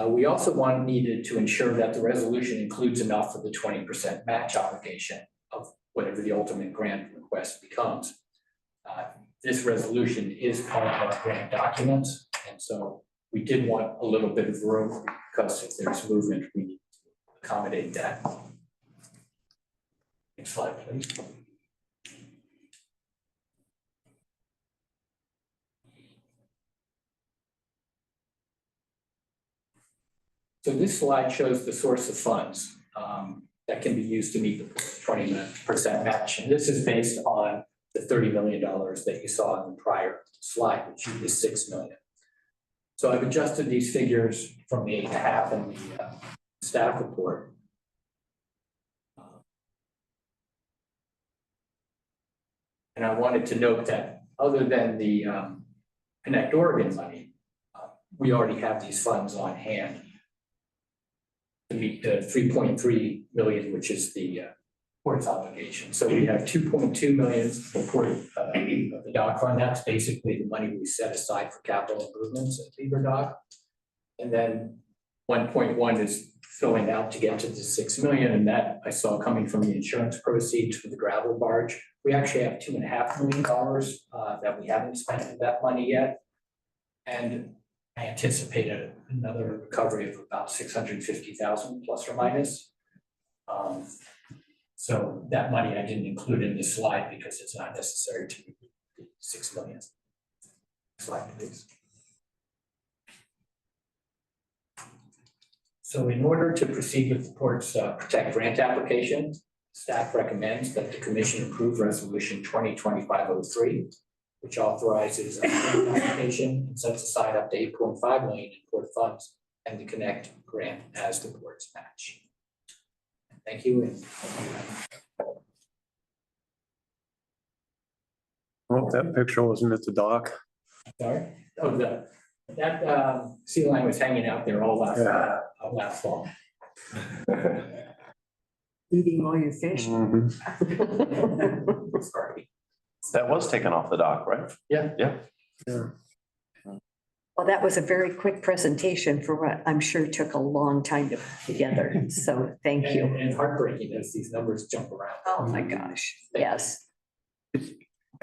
We also needed to ensure that the resolution includes enough for the 20% match obligation of whatever the ultimate grant request becomes. This resolution is part of our grant documents, and so we did want a little bit of room because if there's movement, we need to accommodate that. Next slide, please. So this slide shows the source of funds that can be used to meet the 20% match. And this is based on the $30 million that you saw in the prior slide, which is $6 million. So I've adjusted these figures from the 8.5 in the staff report. And I wanted to note that other than the Connect Oregon money, we already have these funds on hand to meet the 3.3 million, which is the port's obligation. So we have 2.2 million for port of the dock fund. That's basically the money we set aside for capital improvements at Beaver Dock. And then 1.1 is filling out to get to the 6 million, and that I saw coming from the insurance proceeds for the gravel barge. We actually have $2.5 million that we haven't spent of that money yet. And I anticipated another recovery of about 650,000 plus or minus. So that money I didn't include in this slide because it's not necessary to meet the 6 million. Slide, please. So in order to proceed with the port's Protect Grant application, staff recommends that the commission approve resolution 2025-03, which authorizes a grant application and sets aside up to 8.5 million in port funds and the Connect grant as the port's match. Thank you. Well, that picture wasn't at the dock. Sorry? Oh, that sea line was hanging out there all last fall. Eating all your fish. Mhm. That was taken off the dock, right? Yeah. Yeah. Well, that was a very quick presentation for what I'm sure took a long time to put together. So thank you. And heartbreaking as these numbers jump around. Oh, my gosh. Yes.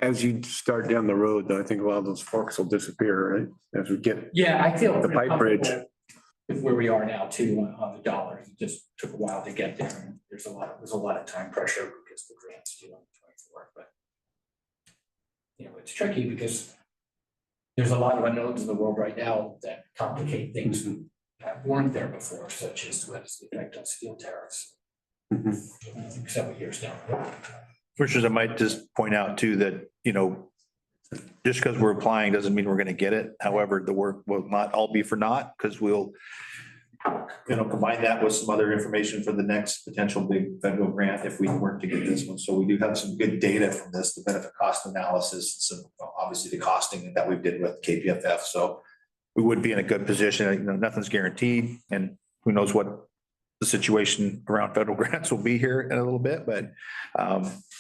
As you start down the road, though, I think a lot of those forks will disappear, right? As we get Yeah, I feel. the pipe bridge. comfortable With where we are now too on the dollars. It just took a while to get there. And there's a lot of time pressure because the grant's due on the 24th, but. You know, it's tricky because there's a lot of unknowns in the world right now that complicate things that weren't there before, such as what is the effect on steel tariffs. Several years down the road. Commissioners, I might just point out too that, you know, just because we're applying doesn't mean we're going to get it. However, the work will not all be for naught because we'll, you know, combine that with some other information for the next potential big federal grant if we work to get this one. So we do have some good data from this, the benefit cost analysis, some obviously the costing that we did with KPFF. So we would be in a good position. You know, nothing's guaranteed, and who knows what the situation around federal grants will be here in a little bit. But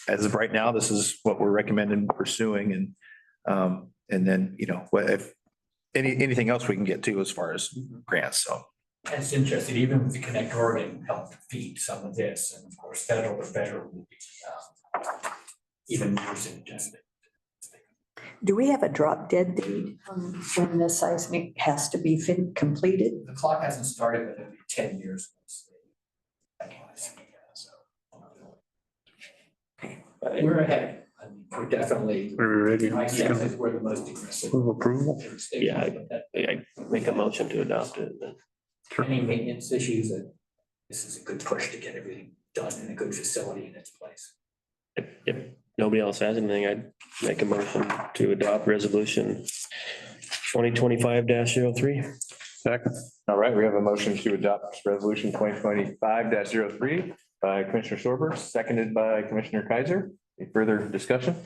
as of right now, this is what we're recommending pursuing, and then, you know, what if anything else we can get to as far as grants. So. That's interesting, even with the Connect Oregon helped feed some of this, and of course, federal will be even more suggested. Do we have a drop dead date on when the seismic has to be completed? The clock hasn't started, but it'll be 10 years. We're ahead. I mean, we're definitely. We're ready. My sense is we're the most aggressive. Move approval. Yeah, I make a motion to adopt it then. Any maintenance issues, that this is a good push to get everything done in a good facility in its place. If nobody else has anything, I'd make a motion to adopt resolution 2025-03. Second. All right, we have a motion to adopt resolution 2025-03 by Commissioner Sorber, seconded by Commissioner Kaiser. Any further discussion?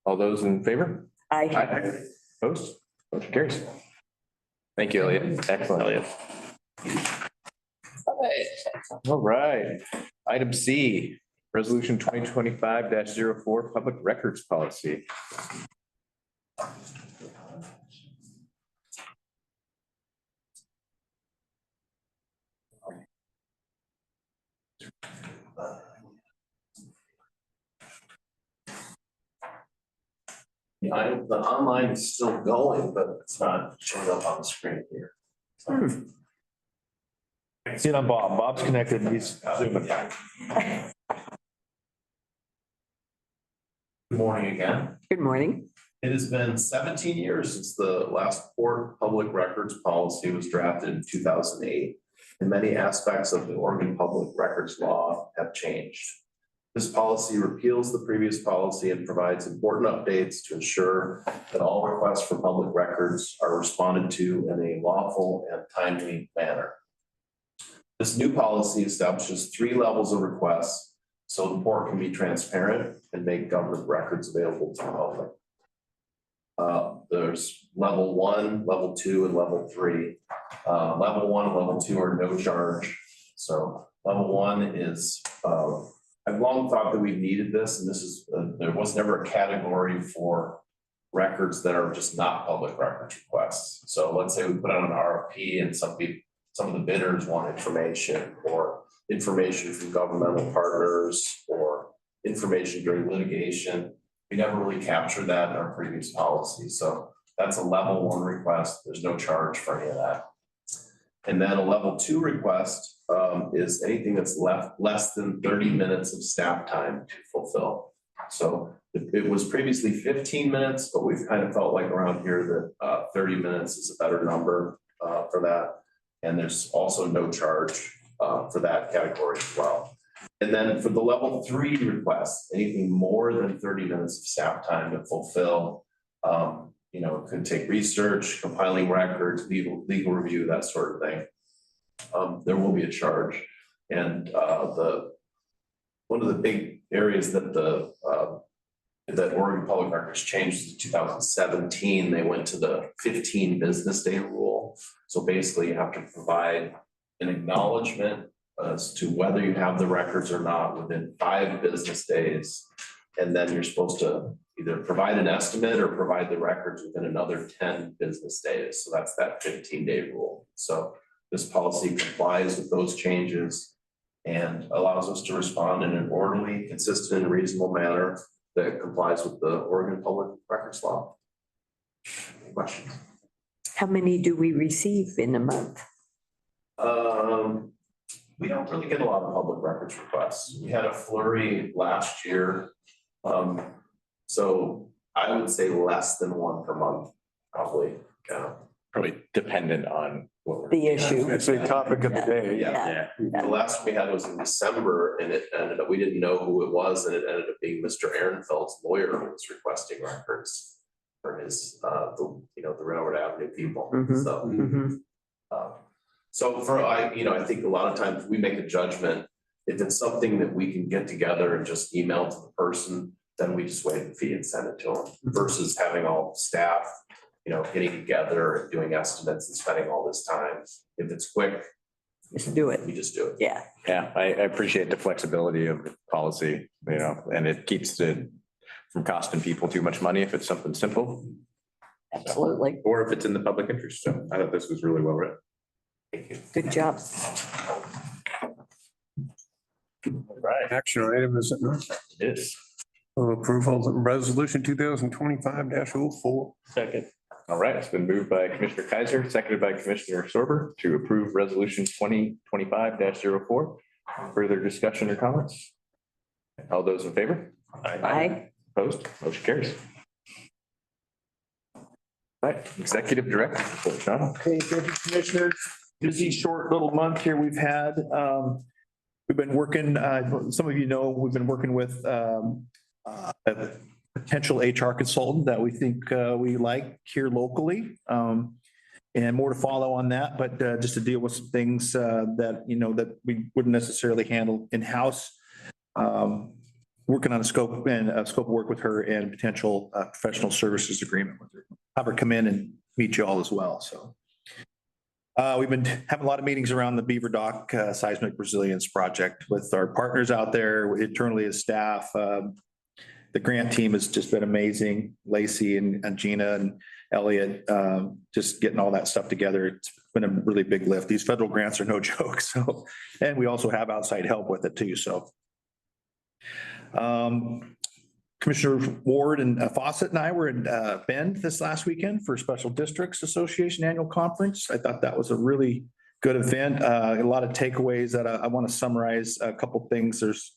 All those in favor? Aye. Opposed? Motion carries. Thank you, Elliot. Excellent. Elliot. All right. Item C, resolution 2025-04, public records policy. The online is still going, but it's not showing up on the screen here. See it on Bob. Bob's connected. He's zooming. Good morning again. Good morning. It has been 17 years since the last port public records policy was drafted in 2008, and many aspects of the Oregon Public Records Law have changed. This policy repeals the previous policy and provides important updates to ensure that all requests for public records are responded to in a lawful and timely manner. This new policy establishes 3 levels of requests so the port can be transparent and make government records available to the public. There's level 1, level 2, and level 3. Level 1 and level 2 are no charge. So level 1 is, I've long thought that we needed this, and this is, there was never a category for records that are just not public records requests. So let's say we put out an RFP and some of the bidders want information, or information from governmental partners, or information during litigation. We never really captured that in our previous policy. So that's a level 1 request. There's no charge for any of that. And then a level 2 request is anything that's less than 30 minutes of staff time to fulfill. So it was previously 15 minutes, but we've kind of felt like around here that 30 minutes is a better number for that. And there's also no charge for that category as well. And then for the level 3 requests, anything more than 30 minutes of staff time to fulfill, you know, it could take research, compiling records, legal review, that sort of thing. There will be a charge. And one of the big areas that that Oregon Public Records changed in 2017, they went to the 15 business day rule. So basically you have to provide an acknowledgement as to whether you have the records or not within 5 business days. And then you're supposed to either provide an estimate or provide the records within another 10 business days. So that's that 15-day rule. So this policy complies with those changes and allows us to respond in an orderly, consistent, and reasonable manner that complies with the Oregon Public Records Law. Any questions? How many do we receive in a month? We don't really get a lot of public records requests. We had a flurry last year. So I would say less than 1 per month, probably. Probably dependent on what we're. The issue. It's a topic of the day. Yeah. The last one we had was in December and it ended up, we didn't know who it was and it ended up being Mr. Ehrenfeld's lawyer who was requesting records for his, the Railroad Avenue people. Mhm. So. Mhm. So I think a lot of times we make a judgment. If it's something that we can get together and just email to the person, then we just waive the fee and send it to them versus having all staff, getting together and doing estimates and spending all this time. If it's quick, Just do it. we just do it. Yeah. Yeah, I appreciate the flexibility of the policy, and it keeps it from costing people too much money if it's something simple. Absolutely. Or if it's in the public interest. So I thought this was really well written. Thank you. Good job. Right. Action item, is it not? It is. Approval of resolution 2025-04. Second. All right, it's been moved by Commissioner Kaiser, seconded by Commissioner Sorber to approve resolution 2025-04. Further discussion or comments? All those in favor? Aye. Opposed? Motion carries. All right, Executive Director, report, Sean. Okay, thank you, Commissioners. Busy, short little month here we've had. We've been working, some of you know, we've been working with a potential HR consultant that we think we like here locally. And more to follow on that, but just to deal with some things that, that we wouldn't necessarily handle in-house. Working on a scope of work with her and potential professional services agreement with her. Have her come in and meet you all as well, so. We've been having a lot of meetings around the Beaver Dock seismic resilience project with our partners out there internally as staff. The grant team has just been amazing. Lacey and Gina and Elliot, just getting all that stuff together. It's been a really big lift. These federal grants are no joke. So, and we also have outside help with it too. So. Commissioner Ward and Fawcett and I were in Bend this last weekend for Special Districts Association Annual Conference. I thought that was a really good event. A lot of takeaways that I want to summarize a couple things. There's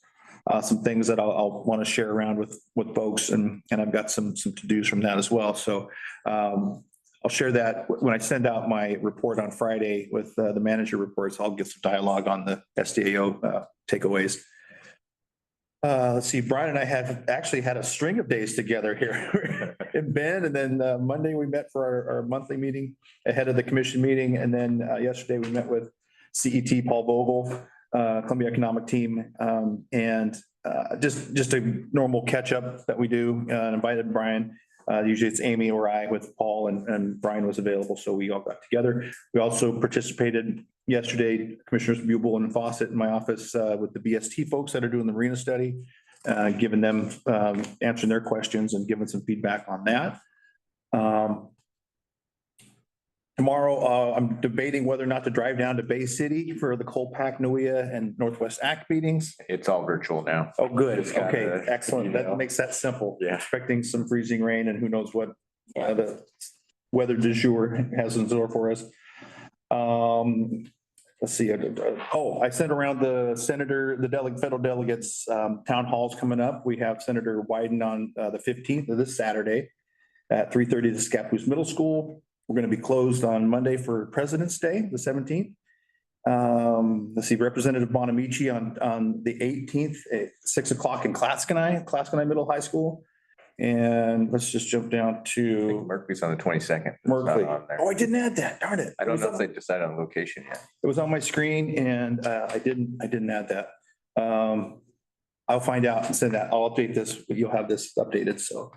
some things that I'll want to share around with folks and I've got some to-dos from that as well. So I'll share that when I send out my report on Friday with the manager reports. I'll get some dialogue on the SDAO takeaways. Let's see, Brian and I have actually had a string of days together here in Bend. And then Monday we met for our monthly meeting ahead of the commission meeting. And then yesterday we met with CET Paul Vogel, Columbia Economic Team, and just a normal catch up that we do. Invited Brian. Usually it's Amy or I with Paul and Brian was available. So we all got together. We also participated yesterday, Commissioners Buble and Fawcett in my office with the BST folks that are doing the Marina study, giving them, answering their questions and giving some feedback on that. Tomorrow, I'm debating whether or not to drive down to Bay City for the Colpack, NUIA and Northwest ACT meetings. It's all virtual now. Oh, good. Just gotta, Okay, excellent. That email. makes that simple. Yeah. Expecting some freezing rain and who knows what the weather du jour has in store for us. Let's see. I sent around the federal delegates, town halls coming up. We have Senator Wyden on the 15th of this Saturday at 3:30 at the Scappoose Middle School. We're going to be closed on Monday for President's Day, the 17th. Let's see, Representative Bonamici on the 18th at 6 o'clock in Claskenai Middle High School. And let's just jump down to Merkley's on the 22nd. Merkley. Oh, I didn't add that. Darn it. I don't know if they decided on location yet. It was on my screen and I didn't add that. I'll find out and send that. I'll update this, but you'll have this updated. So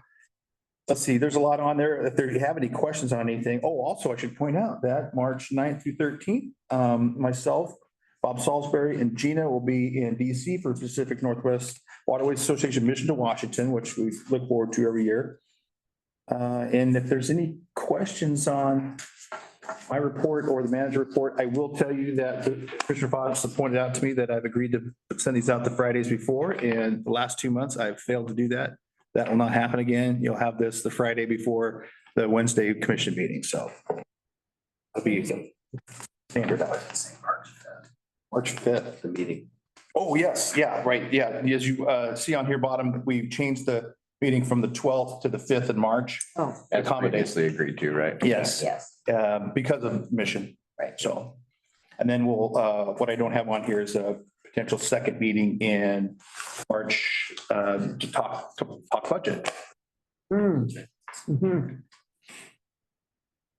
let's see, there's a lot on there. If you have any questions on anything. Oh, also I should point out that March 9th through 13th, myself, Bob Salisbury, and Gina will be in DC for Pacific Northwest Waterways Association mission to Washington, which we look forward to every year. And if there's any questions on my report or the manager report, I will tell you that Commissioner Fox pointed out to me that I've agreed to send these out the Fridays before, and the last 2 months I've failed to do that. That will not happen again. You'll have this the Friday before the Wednesday commission meeting, so. It'll be standard. March 5th. The meeting. Oh, yes, yeah, right, yeah. As you see on here bottom, we've changed the meeting from the 12th to the 5th in March. Oh, Accommodates, Previously agreed to, right? yes, yes. because of mission. Right. So, and then we'll, what I don't have on here is a potential second meeting in March to talk budget. Mhm.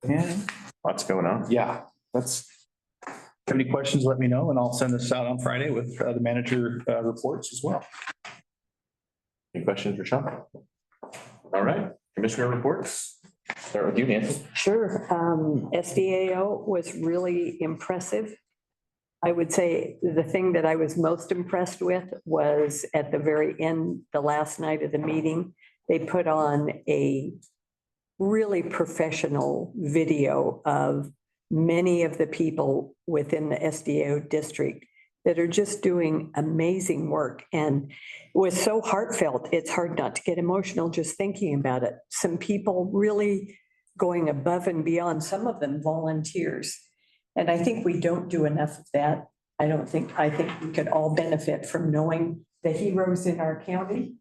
Yeah. Lots going on. Yeah, that's. If any questions, let me know, and I'll send this out on Friday with the manager reports as well. Any questions for Sean? All right, commissioner reports. Start with you, Nancy. Sure. SDAO was really impressive. I would say the thing that I was most impressed with was at the very end, the last night of the meeting, they put on a really professional video of many of the people within the SDAO district that are just doing amazing work. And it was so heartfelt, it's hard not to get emotional just thinking about it. Some people really going above and beyond, some of them volunteers. And I think we don't do enough of that. I think we could all benefit from knowing the heroes in our county.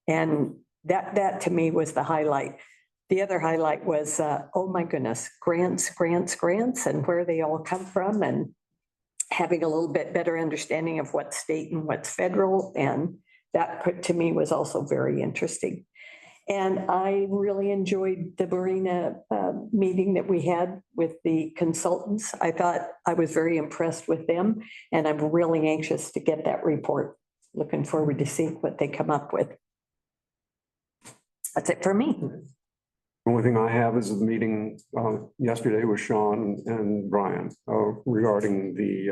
And that to me was the highlight. The other highlight was, oh my goodness, grants, and where they all come from, and having a little bit better understanding of what's state and what's federal. And that to me was also very interesting. And I really enjoyed the Marina meeting that we had with the consultants. I thought I was very impressed with them, and I'm really anxious to get that report. Looking forward to seeing what they come up with. That's it for me. The only thing I have is a meeting yesterday with Sean and Brian regarding the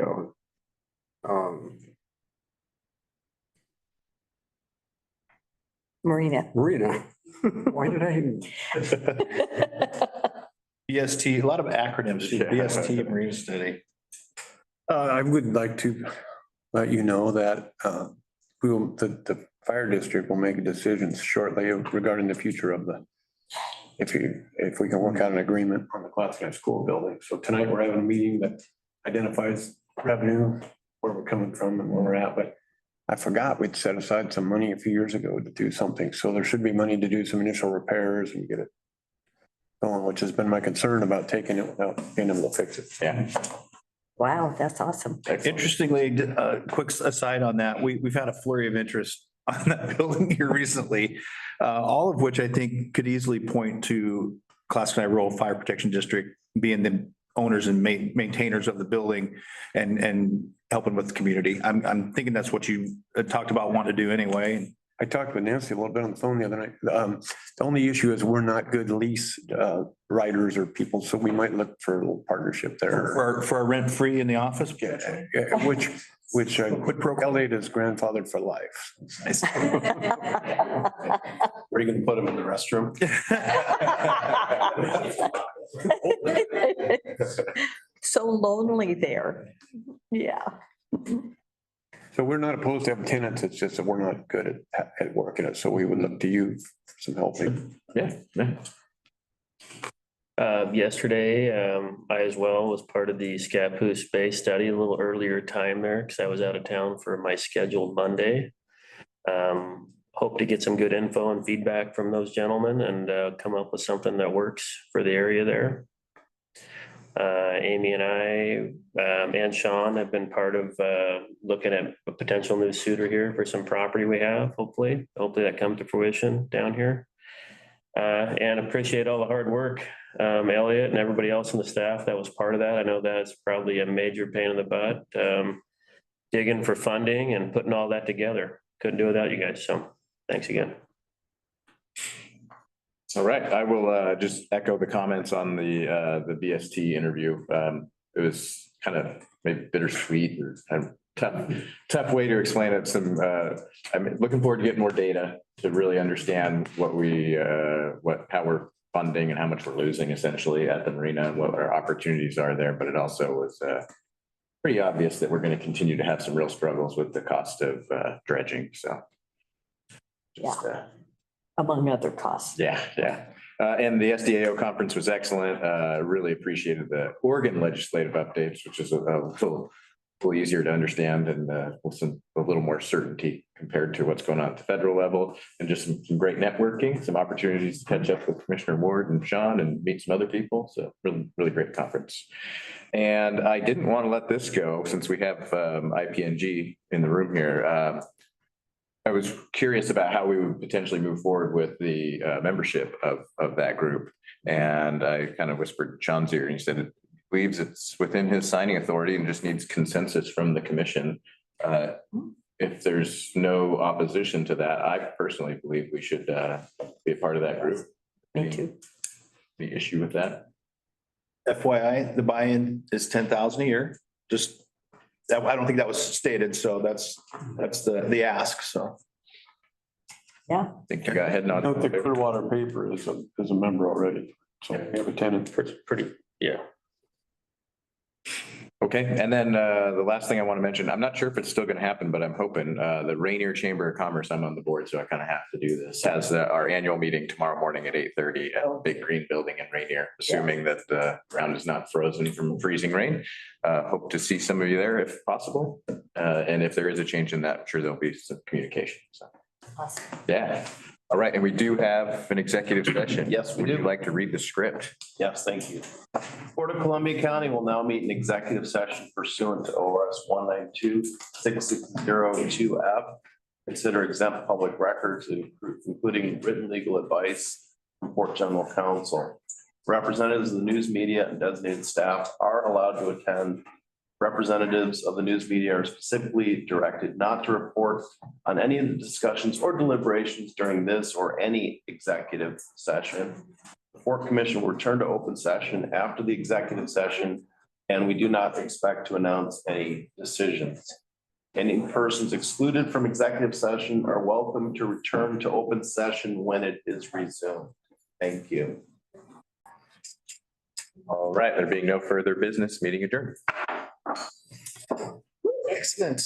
Marina. Why did I? BST, a lot of acronyms, BST, Marina Study. I would like to let you know that the fire district will make decisions shortly regarding the future of if we can work out an agreement on the Clatsville School building. So tonight we're having a meeting that identifies revenue, where we're coming from and where we're at, but I forgot we'd set aside some money a few years ago to do something. So there should be money to do some initial repairs and get it going, which has been my concern about taking it without being able to fix it. Yeah. Wow, that's awesome. Interestingly, quick aside on that, we've had a flurry of interest on that building here recently, all of which I think could easily point to Clatsville Rural Fire Protection District being the owners and maintainers of the building and helping with the community. I'm thinking that's what you talked about wanting to do anyway. I talked with Nancy a little bit on the phone the other night. The only issue is we're not good lease writers or people, so we might look for a little partnership there. For a rent-free in the office? Yeah, which Elliot is grandfathered for life. Where are you gonna put them, in the restroom? So lonely there. Yeah. So we're not opposed to having tenants. It's just that we're not good at working it. So we would look to you for some help. Yeah. Yesterday, I as well was part of the SCAPU space study, a little earlier time there because I was out of town for my scheduled Monday. Hope to get some good info and feedback from those gentlemen and come up with something that works for the area there. Amy and I and Sean have been part of looking at a potential new suitor here for some property we have, hopefully that comes to fruition down here. And appreciate all the hard work, Elliot and everybody else in the staff that was part of that. I know that's probably a major pain in the butt, digging for funding and putting all that together. Couldn't do it without you guys, so thanks again. All right, I will just echo the comments on the BST interview. It was kind kind of maybe bittersweet or kind of tough way to explain it. I'm looking forward to getting more data to really understand how we're funding and how much we're losing essentially at the marina and what our opportunities are there. But it also was pretty obvious that we're going to continue to have some real struggles with the cost of dredging. So just, among other costs. yeah. And the SDAO conference was excellent. Really appreciated the Oregon legislative updates, which is a little easier to understand and with a little more certainty compared to what's going on at the federal level, and just some great networking, some opportunities to catch up with Commissioner Ward and Sean and meet some other people. So really great conference. And I didn't want to let this go since we have IPNG in the room here. I was curious about how we would potentially move forward with the membership of that group. And I kind of whispered Sean's ear and he said it believes it's within his signing authority and just needs consensus from the commission. If there's no opposition to that, I personally believe we should be a part of that group. Me too. The issue with that? FYI, the buy-in is 10,000 a year. Just that, I don't think that was stated. So that's the ask. So. Yeah. I think you got a head nod. I think Clearwater Paper is a member already. So we have a tenant. Pretty, yeah. Okay, and then the last thing I want to mention, I'm not sure if it's still going to happen, but I'm hoping the Rainier Chamber of Commerce, I'm on the board, so I kind of have to do this, has our annual meeting tomorrow morning at 8:30 at the big green building in Rainier, assuming that the ground is not frozen from freezing rain. Hope to see some of you there if possible. And if there is a change in that, I'm sure there'll be some communication. So, Awesome. yeah. All right, and we do have an executive session. Yes, we do. Would you like to read the script? Yes, thank you. Board of Columbia County will now meet in executive session pursuant to ORS 192-6602F. Consider exempt public records, including written legal advice from Port General Counsel. Representatives of the news media and designated staff are allowed to attend. Representatives of the news media are specifically directed not to report on any of the discussions or deliberations during this or any executive session. The Port Commission will return to open session after the executive session, and we do not expect to announce any decisions. Any persons excluded from executive session are welcome to return to open session when it is resumed. Thank you. All right, there being no further business, meeting adjourned. Excellent.